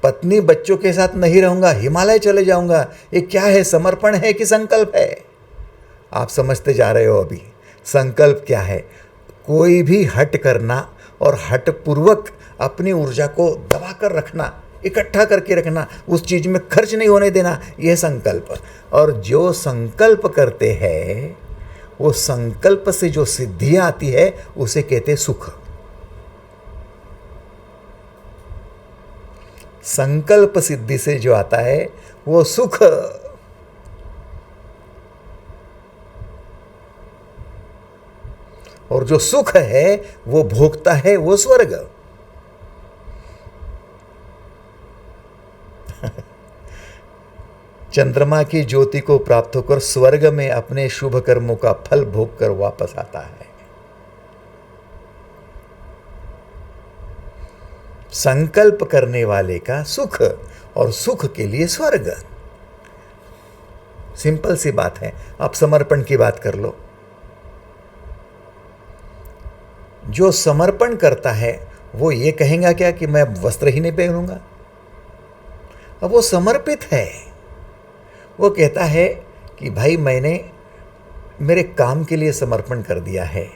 पत्नी बच्चों के साथ नहीं रहूंगा, हिमालय चले जाऊंगा, ये क्या है? समर्पण है कि संकल्प है? आप समझते जा रहे हो अभी संकल्प क्या है। कोई भी हट करना और हट पूर्वक अपनी ऊर्जा को दबा कर रखना, इकट्ठा करके रखना, उस चीज में खर्च नहीं होने देना, यह संकल्प। और जो संकल्प करते हैं, वो संकल्प से जो सिद्धियां आती है उसे कहते सुख। संकल्प सिद्धि से जो आता है वो सुख। और जो सुख है वो भोगता है वो स्वर्ग। चंद्रमा की ज्योति को प्राप्त होकर स्वर्ग में अपने शुभ कर्मों का फल भोग कर वापस आता है। संकल्प करने वाले का सुख और सुख के लिए स्वर्ग। सिंपल सी बात है। आप समर्पण की बात कर लो। जो समर्पण करता है वो ये कहेगा क्या कि मैं वस्त्र ही नहीं पहनूंगा? अब वो समर्पित है। वो कहता है कि भाई मैंने मेरे काम के लिए समर्पण कर दिया है,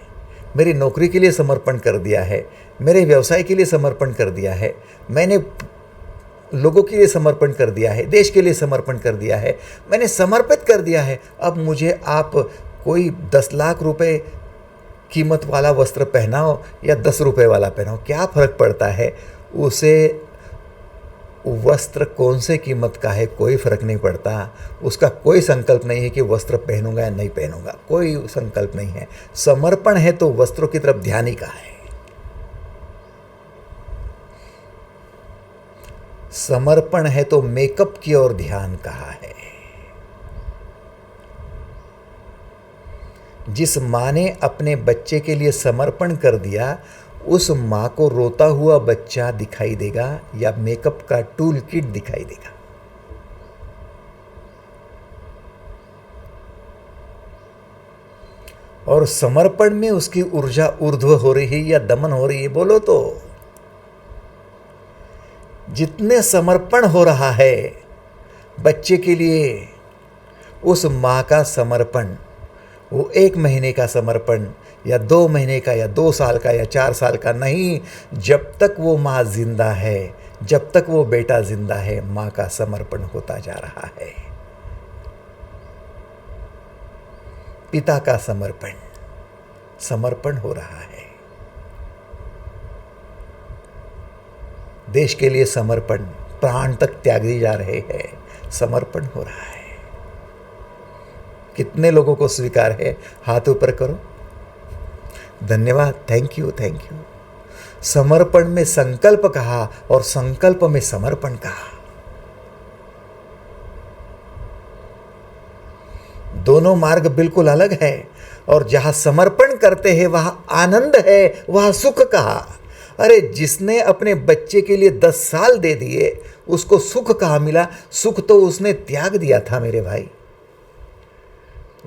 मेरी नौकरी के लिए समर्पण कर दिया है, मेरे व्यवसाय के लिए समर्पण कर दिया है, मैंने लोगों के लिए समर्पण कर दिया है, देश के लिए समर्पण कर दिया है, मैंने समर्पित कर दिया है। अब मुझे आप कोई 10 लाख रुपए कीमत वाला वस्त्र पहनाओ या 10 रुपए वाला पहनाओ, क्या फ़र्क पड़ता है? उसे वस्त्र कौन से कीमत का है कोई फ़र्क नहीं पड़ता। उसका कोई संकल्प नहीं है कि वस्त्र पहनूंगा या नहीं पहनूंगा, कोई संकल्प नहीं है। समर्पण है तो वस्त्रों की तरफ ध्यान ही का है। समर्पण है तो मेकअप की ओर ध्यान कहाँ है। जिस माँ ने अपने बच्चे के लिए समर्पण कर दिया, उस माँ को रोता हुआ बच्चा दिखाई देगा या मेकअप का टूल किट दिखाई देगा? और समर्पण में उसकी ऊर्जा ऊर्ध्व हो रही है या दमन हो रही है? बोलो तो। जितने समर्पण हो रहा है बच्चे के लिए, उस माँ का समर्पण, वो 1 महीने का समर्पण या 2 महीने का या 2 साल का या 4 साल का नहीं, जब तक वो माँ जिंदा है, जब तक वो बेटा जिंदा है, माँ का समर्पण होता जा रहा है। पिता का समर्पण हो रहा है। देश के लिए समर्पण, प्राण तक त्याग दिए जा रहे हैं, समर्पण हो रहा है। कितने लोगों को स्वीकार है? हाथ ऊपर करो। धन्यवाद, थैंक यू, थैंक यू। समर्पण में संकल्प कहा और संकल्प में समर्पण कहा। दोनों मार्ग बिल्कुल अलग है। और जहां समर्पण करते हैं वहां आनंद है, वहां सुख कहा। अरे जिसने अपने बच्चे के लिए 10 साल दे दिए, उसको सुख कहाँ मिला? सुख तो उसने त्याग दिया था मेरे भाई।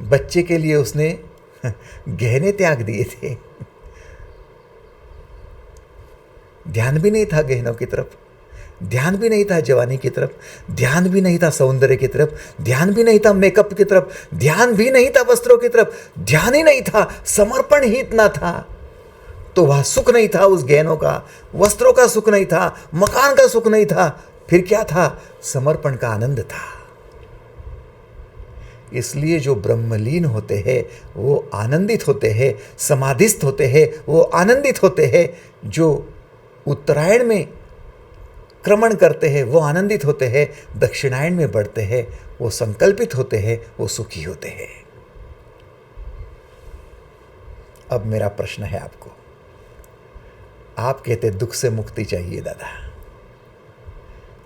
बच्चे के लिए उसने गहने त्याग दिए थे। ध्यान भी नहीं था गहनों की तरफ, ध्यान भी नहीं था जवानी की तरफ, ध्यान भी नहीं था सौंदर्य की तरफ, ध्यान भी नहीं था मेकअप की तरफ, ध्यान भी नहीं था वस्त्रों की तरफ, ध्यान ही नहीं था। समर्पण ही इतना था। तो वह सुख नहीं था, उस गहनों का, वस्त्रों का सुख नहीं था, मकान का सुख नहीं था। फिर क्या था? समर्पण का आनंद था। इसलिए जो ब्रह्मलीन होते हैं वो आनंदित होते हैं, समाधिस्थ होते हैं वो आनंदित होते हैं। जो उत्तरायण में क्रमण करते हैं वो आनंदित होते हैं, दक्षिणायन में बढ़ते हैं वो संकल्पित होते हैं, वो सुखी होते हैं। अब मेरा प्रश्न है आपको। आप कहते दुख से मुक्ति चाहिए दादा,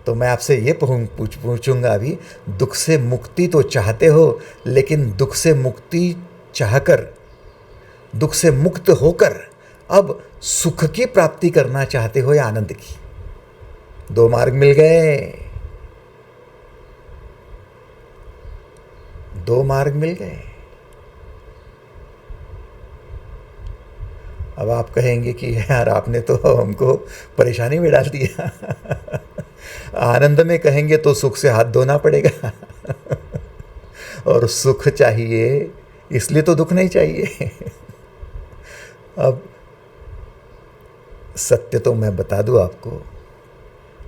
तो मैं आपसे ये पूछूंगा अभी, दुख से मुक्ति तो चाहते हो, लेकिन दुख से मुक्ति चाहकर, दुख से मुक्त होकर अब सुख की प्राप्ति करना चाहते हो या आनंद की? 2 मार्ग मिल गए, 2 मार्ग मिल गए। अब आप कहेंगे कि यार आपने तो हमको परेशानी में डाल दिया। आनंद में कहेंगे तो सुख से हाथ धोना पड़ेगा। और सुख चाहिए इसलिए तो दुख नहीं चाहिए। अब सत्य तो मैं बता दूं आपको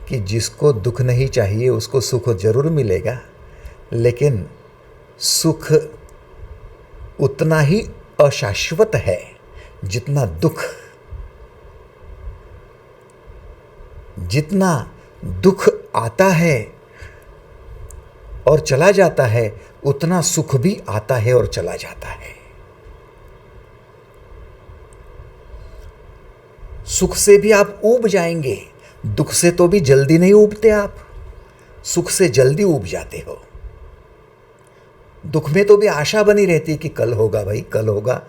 कि जिसको दुख नहीं चाहिए उसको सुख जरूर मिलेगा, लेकिन सुख उतना ही अशाश्वत है जितना दुख। जितना दुख आता है और चला जाता है, उतना सुख भी आता है और चला जाता है। सुख से भी आप ऊब जाएंगे, दुख से तो भी जल्दी नहीं ऊबते आप, सुख से जल्दी ऊब जाते हो। दुख में तो भी आशा बनी रहती है कि कल होगा भाई, कल होगा।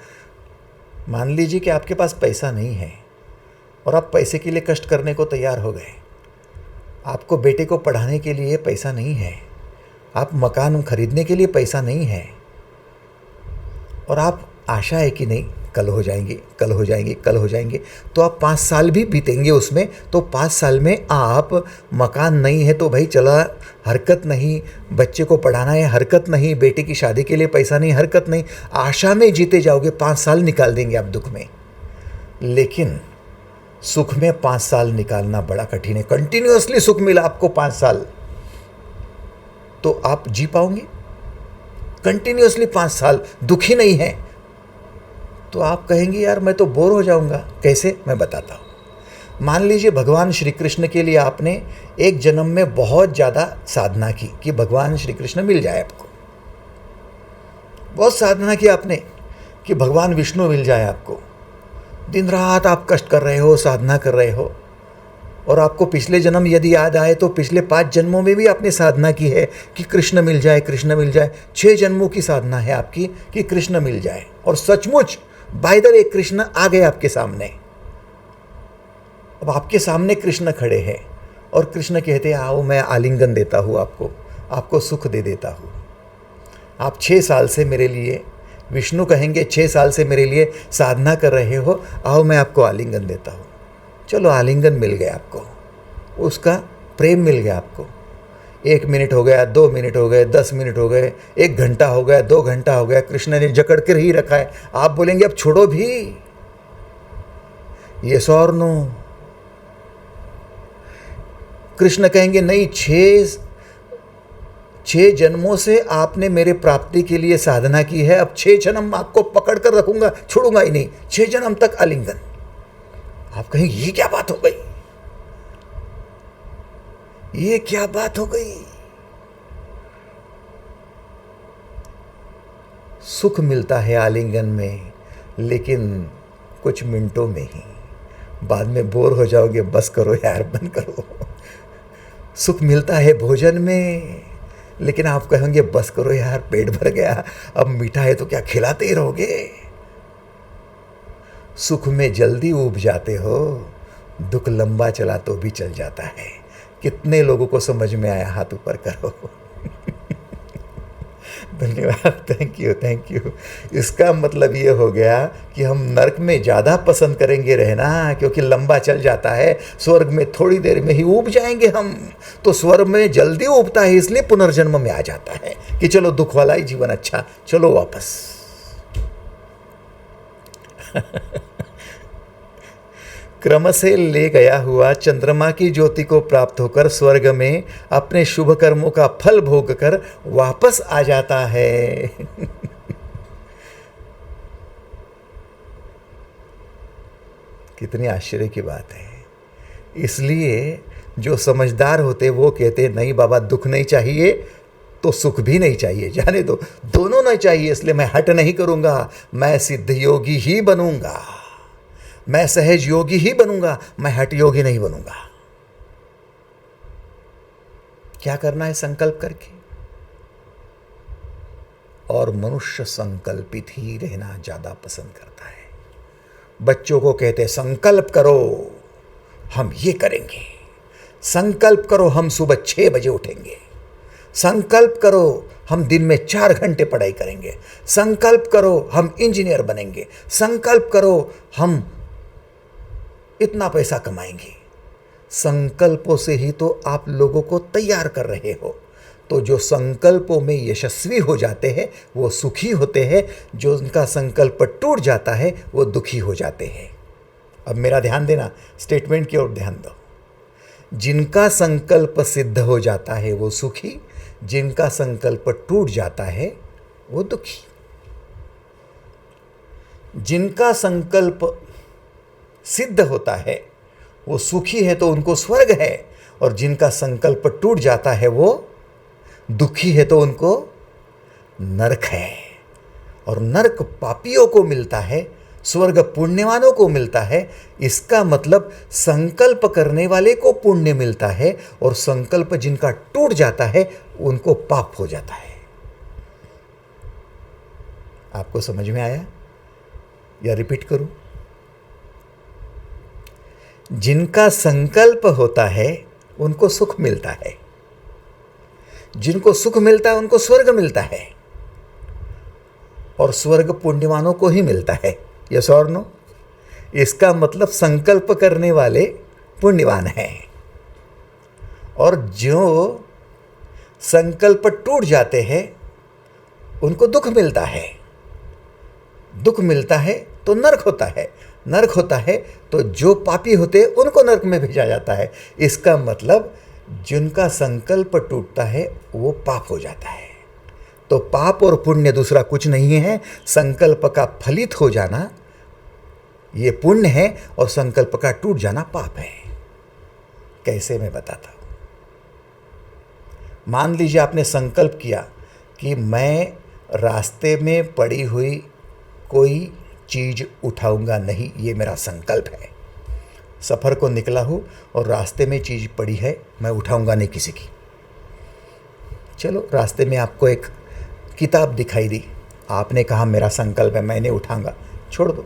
मान लीजिए कि आपके पास पैसा नहीं है और आप पैसे के लिए कष्ट करने को तैयार हो गए। आपको बेटे को पढ़ाने के लिए पैसा नहीं है, आप मकान खरीदने के लिए पैसा नहीं है, और आप आशा है कि नहीं कल हो जाएंगे, कल हो जाएंगे, कल हो जाएंगे। तो आप 5 साल भी बीतेंगे उसमें, तो 5 साल में आप मकान नहीं है तो भाई चला, हरकत नहीं, बच्चे को पढ़ाना है हरकत नहीं, बेटे की शादी के लिए पैसा नहीं हरकत नहीं, आशा में जीते जाओगे। 5 साल निकाल देंगे आप दुख में। लेकिन सुख में 5 साल निकालना बड़ा कठिन है। कंटिन्यूअसली सुख मिला आपको 5 साल, तो आप जी पाओगे? कंटिन्यूअसली 5 साल दुखी नहीं है तो आप कहेंगे यार मैं तो बोर हो जाऊंगा। कैसे? मैं बताता हूँ। मान लीजिए भगवान श्री कृष्ण के लिए आपने एक जन्म में बहुत ज़्यादा साधना की कि भगवान श्री कृष्ण मिल जाए आपको। बहुत साधना की आपने कि भगवान विष्णु मिल जाए आपको। दिन रात आप कष्ट कर रहे हो, साधना कर रहे हो, और आपको पिछले जन्म यदि याद आए तो पिछले 5 जन्मों में भी आपने साधना की है कि कृष्ण मिल जाए, कृष्ण मिल जाए। 6 जन्मों की साधना है आपकी कि कृष्ण मिल जाए, और सचमुच बाय द वे कृष्ण आ गए आपके सामने। अब आपके सामने कृष्ण खड़े हैं और कृष्ण कहते हैं आओ मैं आलिंगन देता हूँ आपको सुख दे देता हूँ। आप 6 साल से मेरे लिए, विष्णु कहेंगे 6 साल से मेरे लिए साधना कर रहे हो, आओ मैं आपको आलिंगन देता हूँ। चलो आलिंगन मिल गया आपको, उसका प्रेम मिल गया आपको। 1 मिनट हो गया, 2 मिनट हो गए, 10 मिनट हो गए, 1 घंटा हो गया, 2 घंटा हो गया, कृष्ण ने जकड़ कर ही रखा है। आप बोलेंगे अब छोड़ो भी, यस और नो? कृष्ण कहेंगे नहीं, 6 जन्मों से आपने मेरे प्राप्ति के लिए साधना की है, अब 6 जन्म आपको पकड़ कर रखूंगा, छोड़ूंगा ही नहीं, 6 जन्म तक आलिंगन। आप कहेंगे ये क्या बात हो गई, ये क्या बात हो गई? सुख मिलता है आलिंगन में, लेकिन कुछ मिनटों में ही, बाद में बोर हो जाओगे। बस करो यार, बंद करो। सुख मिलता है भोजन में, लेकिन आप कहेंगे बस करो यार, पेट भर गया, अब मीठा है तो क्या खिलाते ही रहोगे। सुख में जल्दी ऊब जाते हो, दुख लंबा चला तो भी चल जाता है। कितने लोगों को समझ में आया? हाथ ऊपर करो। धन्यवाद, थैंक यू, थैंक यू। इसका मतलब ये हो गया कि हम नरक में ज़्यादा पसंद करेंगे रहना, क्योंकि लंबा चल जाता है। स्वर्ग में थोड़ी देर में ही ऊब जाएंगे हम, तो स्वर्ग में जल्दी ऊबता है, इसलिए पुनर्जन्म में आ जाता है कि चलो दुख वाला ही जीवन अच्छा, चलो वापस। क्रम से ले गया हुआ चंद्रमा की ज्योति को प्राप्त होकर स्वर्ग में अपने शुभ कर्मों का फल भोग कर वापस आ जाता है। कितनी आश्चर्य की बात है। इसलिए जो समझदार होते वो कहते नहीं बाबा, दुख नहीं चाहिए तो सुख भी नहीं चाहिए, जाने दो, दोनों नहीं चाहिए, इसलिए मैं हट नहीं करूंगा, मैं सिद्ध योगी ही बनूंगा, मैं सहज योगी ही बनूंगा, मैं हठ योगी नहीं बनूंगा। क्या करना है? संकल्प करके। और मनुष्य संकल्पित ही रहना ज्यादा पसंद करता है। बच्चों को कहते हैं संकल्प करो हम ये करेंगे, संकल्प करो हम सुबह 6 बजे उठेंगे, संकल्प करो हम दिन में 4 घंटे पढ़ाई करेंगे, संकल्प करो हम इंजीनियर बनेंगे, संकल्प करो हम इतना पैसा कमाएंगे। संकल्पों से ही तो आप लोगों को तैयार कर रहे हो। तो जो संकल्पों में यशस्वी हो जाते हैं वो सुखी होते हैं, जो उनका संकल्प टूट जाता है वो दुखी हो जाते हैं। अब मेरा ध्यान देना, स्टेटमेंट की ओर ध्यान दो। जिनका संकल्प सिद्ध हो जाता है वो सुखी, जिनका संकल्प टूट जाता है वो दुखी। जिनका संकल्प सिद्ध होता है वो सुखी है तो उनको स्वर्ग है, और जिनका संकल्प टूट जाता है वो दुखी है तो उनको नरक है। और नरक पापियों को मिलता है, स्वर्ग पुण्यवानों को मिलता है। इसका मतलब संकल्प करने वाले को पुण्य मिलता है, और संकल्प जिनका टूट जाता है उनको पाप हो जाता है। आपको समझ में आया या रिपीट करूं? जिनका संकल्प होता है उनको सुख मिलता है, जिनको सुख मिलता है उनको स्वर्ग मिलता है, और स्वर्ग पुण्यवानों को ही मिलता है। यस और नो? इसका मतलब संकल्प करने वाले पुण्यवान हैं, और जो संकल्प टूट जाते हैं उनको दुख मिलता है। दुख मिलता है तो नरक होता है, नरक होता है तो जो पापी होते हैं उनको नरक में भेजा जाता है। इसका मतलब जिनका संकल्प टूटता है वो पाप हो जाता है। तो पाप और पुण्य दूसरा कुछ नहीं है, संकल्प का फलित हो जाना ये पुण्य है और संकल्प का टूट जाना पाप है। कैसे, मैं बताता हूं। मान लीजिए आपने संकल्प किया कि मैं रास्ते में पड़ी हुई कोई चीज़ उठाऊंगा नहीं, ये मेरा संकल्प है। सफ़र को निकला हूँ और रास्ते में चीज़ पड़ी है, मैं उठाऊंगा नहीं किसी की। चलो, रास्ते में आपको एक किताब दिखाई दी, आपने कहा मेरा संकल्प है मैं नहीं उठाऊंगा, छोड़ दो।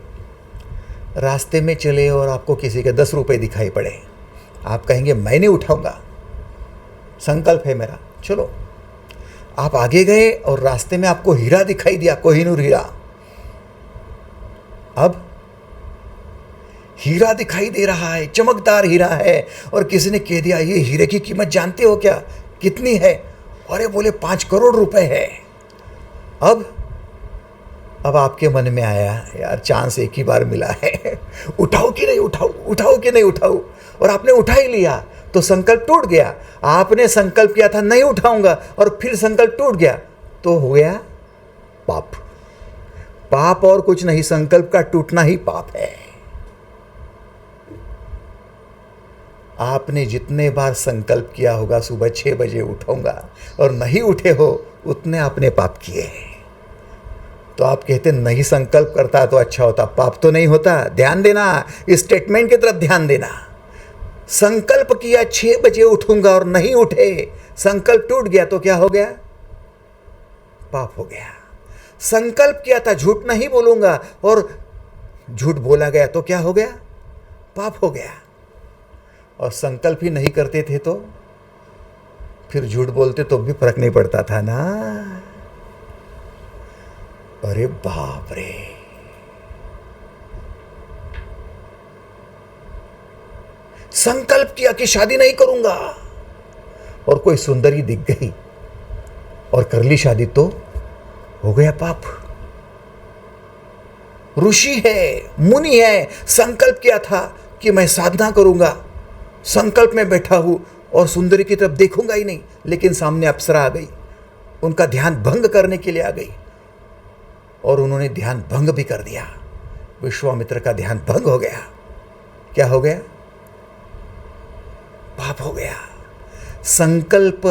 रास्ते में चले और आपको किसी के 10 रुपये दिखाई पड़े, आप कहेंगे मैं नहीं उठाऊंगा, संकल्प है मेरा, चलो। आप आगे गए और रास्ते में आपको हीरा दिखाई दिया, कोहिनूर हीरा। अब हीरा दिखाई दे रहा है, चमकदार हीरा है, और किसी ने कह दिया ये हीरे की कीमत जानते हो क्या, कितनी है? अरे बोले 5 करोड़ रुपए है। अब आपके मन में आया यार चांस एक ही बार मिला है, उठाओ कि नहीं उठाओ, उठाओ कि नहीं उठाओ, और आपने उठा ही लिया तो संकल्प टूट गया। आपने संकल्प किया था नहीं उठाऊंगा और फिर संकल्प टूट गया तो हो गया पाप। पाप और कुछ नहीं, संकल्प का टूटना ही पाप है। आपने जितने बार संकल्प किया होगा सुबह 6 बजे उठाऊंगा और नहीं उठे हो, उतने आपने पाप किए हैं। तो आप कहते नहीं संकल्प करता तो अच्छा होता, पाप तो नहीं होता। ध्यान देना, इस स्टेटमेंट की तरफ ध्यान देना। संकल्प किया 6 बजे उठूंगा और नहीं उठे, संकल्प टूट गया तो क्या हो गया? पाप हो गया। संकल्प किया था झूठ नहीं बोलूंगा और झूठ बोला गया तो क्या हो गया? पाप हो गया। और संकल्प ही नहीं करते थे तो फिर झूठ बोलते तो भी फर्क नहीं पड़ता था ना। अरे बाप रे, संकल्प किया कि शादी नहीं करूंगा और कोई सुंदरी दिख गई और कर ली शादी तो हो गया पाप। ऋषि है, मुनि है, संकल्प किया था कि मैं साधना करूंगा, संकल्प में बैठा हूं और सुंदरी की तरफ देखूंगा ही नहीं, लेकिन सामने अप्सरा आ गई, उनका ध्यान भंग करने के लिए आ गई और उन्होंने ध्यान भंग भी कर दिया। विश्वामित्र का ध्यान भंग हो गया। क्या हो गया? पाप हो गया। संकल्प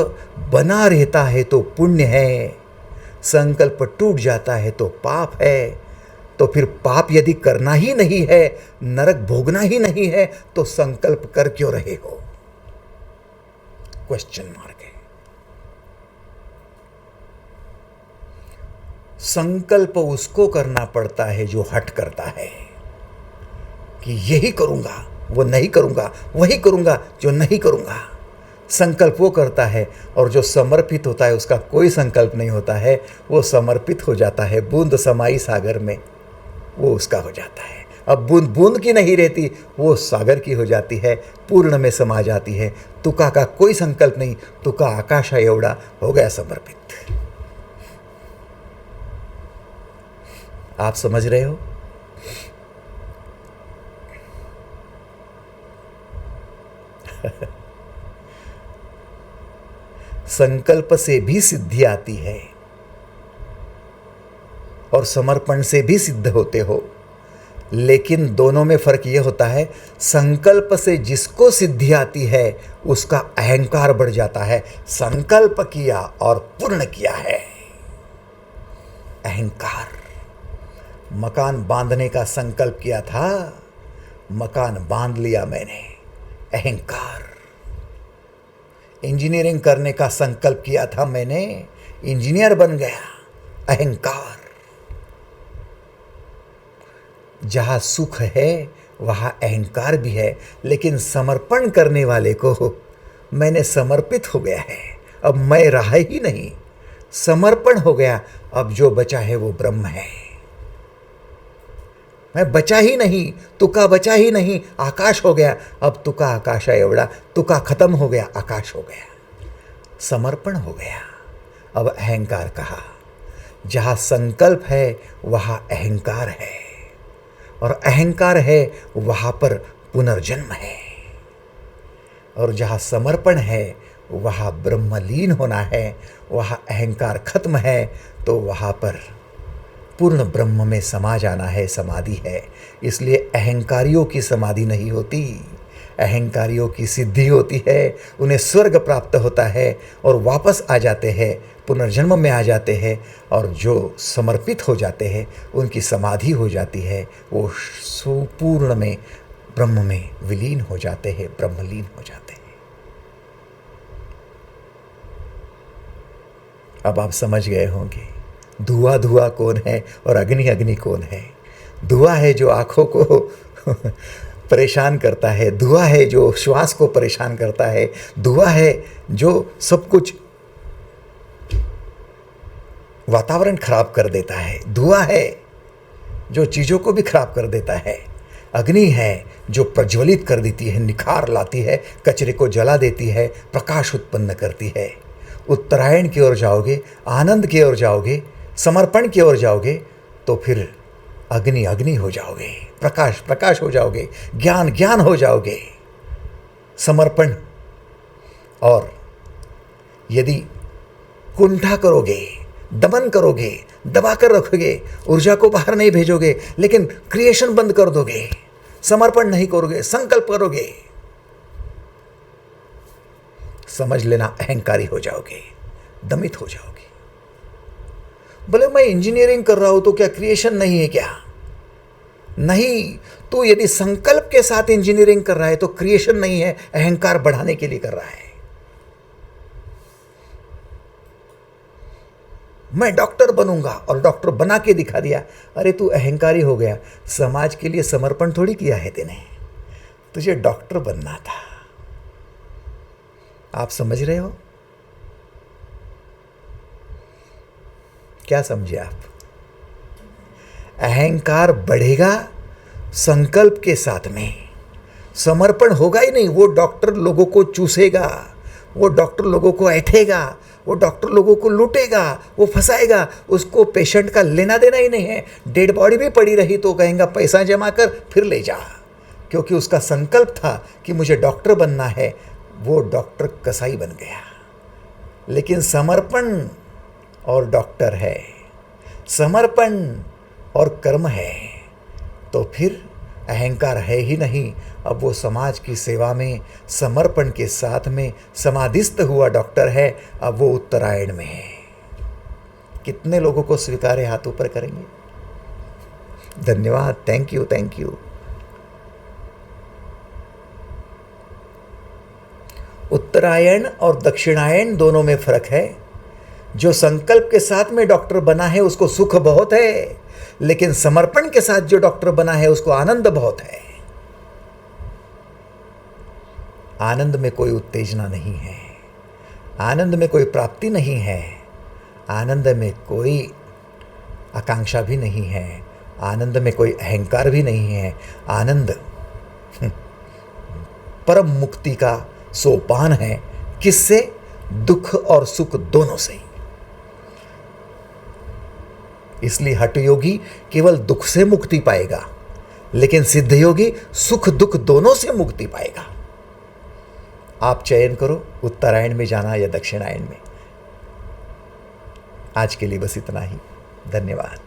बना रहता है तो पुण्य है, संकल्प टूट जाता है तो पाप है। तो फिर पाप यदि करना ही नहीं है, नरक भोगना ही नहीं है, तो संकल्प कर क्यों रहे हो? क्वेश्चन मार्क है। संकल्प उसको करना पड़ता है जो हट करता है कि यही करूंगा, वो नहीं करूंगा, वही करूंगा जो नहीं करूंगा। संकल्प वो करता है, और जो समर्पित होता है उसका कोई संकल्प नहीं होता है, वो समर्पित हो जाता है। बूंद समाई सागर में, वो उसका हो जाता है। अब बूंद बूंद की नहीं रहती, वो सागर की हो जाती है, पूर्ण में समा जाती है। तुका का कोई संकल्प नहीं, तुका आकाशा एवढा हो गया समर्पित। आप समझ रहे हो? संकल्प से भी सिद्धि आती है और समर्पण से भी सिद्ध होते हो, लेकिन दोनों में फर्क यह होता है, संकल्प से जिसको सिद्धि आती है उसका अहंकार बढ़ जाता है। संकल्प किया और पूर्ण किया है, अहंकार। मकान बांधने का संकल्प किया था, मकान बांध लिया मैंने, अहंकार। इंजीनियरिंग करने का संकल्प किया था मैंने, इंजीनियर बन गया, अहंकार। जहां सुख है वहाँ अहंकार भी है, लेकिन समर्पण करने वाले को मैंने समर्पित हो गया है, अब मैं रहा ही नहीं, समर्पण हो गया, अब जो बचा है वो ब्रह्म है। मैं बचा ही नहीं, तुका बचा ही नहीं, आकाश हो गया, अब तुका आकाश है एवढा, तुका खत्म हो गया, आकाश हो गया, समर्पण हो गया। अब अहंकार कहा, जहाँ संकल्प है वहाँ अहंकार है, और अहंकार है वहाँ पर पुनर्जन्म है, और जहाँ समर्पण है वहाँ ब्रह्मलीन होना है, वहाँ अहंकार खत्म है, तो वहाँ पर पूर्ण ब्रह्म में समा जाना है, समाधि है। इसलिए अहंकारियों की समाधि नहीं होती, अहंकारियों की सिद्धि होती है, उन्हें स्वर्ग प्राप्त होता है और वापस आ जाते हैं, पुनर्जन्म में आ जाते हैं, और जो समर्पित हो जाते हैं उनकी समाधि हो जाती है, वो सुपूर्ण में ब्रह्म में विलीन हो जाते हैं, ब्रह्मलीन हो जाते हैं। अब आप समझ गए होंगे धुआं धुआं कौन है और अग्नि अग्नि कौन है। धुआं है जो आँखों को परेशान करता है, धुआं है जो श्वास को परेशान करता है, धुआं है जो सब कुछ वातावरण खराब कर देता है, धुआं है जो चीज़ों को भी खराब कर देता है। अग्नि है जो प्रज्वलित कर देती है, निखार लाती है, कचरे को जला देती है, प्रकाश उत्पन्न करती है। उत्तरायण की ओर जाओगे, आनंद की ओर जाओगे, समर्पण की ओर जाओगे, तो फिर अग्नि अग्नि हो जाओगे, प्रकाश प्रकाश हो जाओगे, ज्ञान ज्ञान हो जाओगे। समर्पण, और यदि कुंठा करोगे, दमन करोगे, दबा कर रखोगे, ऊर्जा को बाहर नहीं भेजोगे, लेकिन क्रिएशन बंद कर दोगे, समर्पण नहीं करोगे, संकल्प करोगे, समझ लेना अहंकारी हो जाओगे, दमित हो जाओगे। बोले मैं इंजीनियरिंग कर रहा हूं तो क्या क्रिएशन नहीं है क्या? नहीं, तो यदि संकल्प के साथ इंजीनियरिंग कर रहा है तो क्रिएशन नहीं है, अहंकार बढ़ाने के लिए कर रहा है। मैं डॉक्टर बनूंगा और डॉक्टर बना के दिखा दिया, अरे तू अहंकारी हो गया, समाज के लिए समर्पण थोड़ी किया है तेने, तुझे डॉक्टर बनना था। आप समझ रहे हो? क्या समझे आप? अहंकार बढ़ेगा संकल्प के साथ में, समर्पण होगा ही नहीं। वो डॉक्टर लोगों को चूसेगा, वो डॉक्टर लोगों को ऐठेगा, वो डॉक्टर लोगों को लूटेगा, वो फंसाएगा, उसको पेशेंट का लेना देना ही नहीं है। डेड बॉडी भी पड़ी रही तो कहेंगे पैसा जमा कर फिर ले जा, क्योंकि उसका संकल्प था कि मुझे डॉक्टर बनना है, वो डॉक्टर कसाई बन गया। लेकिन समर्पण और डॉक्टर है, समर्पण और कर्म है, तो फिर अहंकार है ही नहीं। अब वो समाज की सेवा में समर्पण के साथ में समाधिस्थ हुआ डॉक्टर है, अब वो उत्तरायण में है। कितने लोगों को स्वीकारे हाथ ऊपर करेंगे? धन्यवाद, थैंक यू थैंक यू। उत्तरायण और दक्षिणायन दोनों में फर्क है। जो संकल्प के साथ में डॉक्टर बना है उसको सुख बहुत है, लेकिन समर्पण के साथ जो डॉक्टर बना है उसको आनंद बहुत है। आनंद में कोई उत्तेजना नहीं है, आनंद में कोई प्राप्ति नहीं है, आनंद में कोई आकांक्षा भी नहीं है, आनंद में कोई अहंकार भी नहीं है। आनंद परम मुक्ति का सोपान है। किससे? दुख और सुख दोनों से। इसलिए हठ योगी केवल दुख से मुक्ति पाएगा, लेकिन सिद्ध योगी सुख दुख दोनों से मुक्ति पाएगा। आप चयन करो उत्तरायण में जाना या दक्षिणायन में। आज के लिए बस इतना ही। धन्यवाद।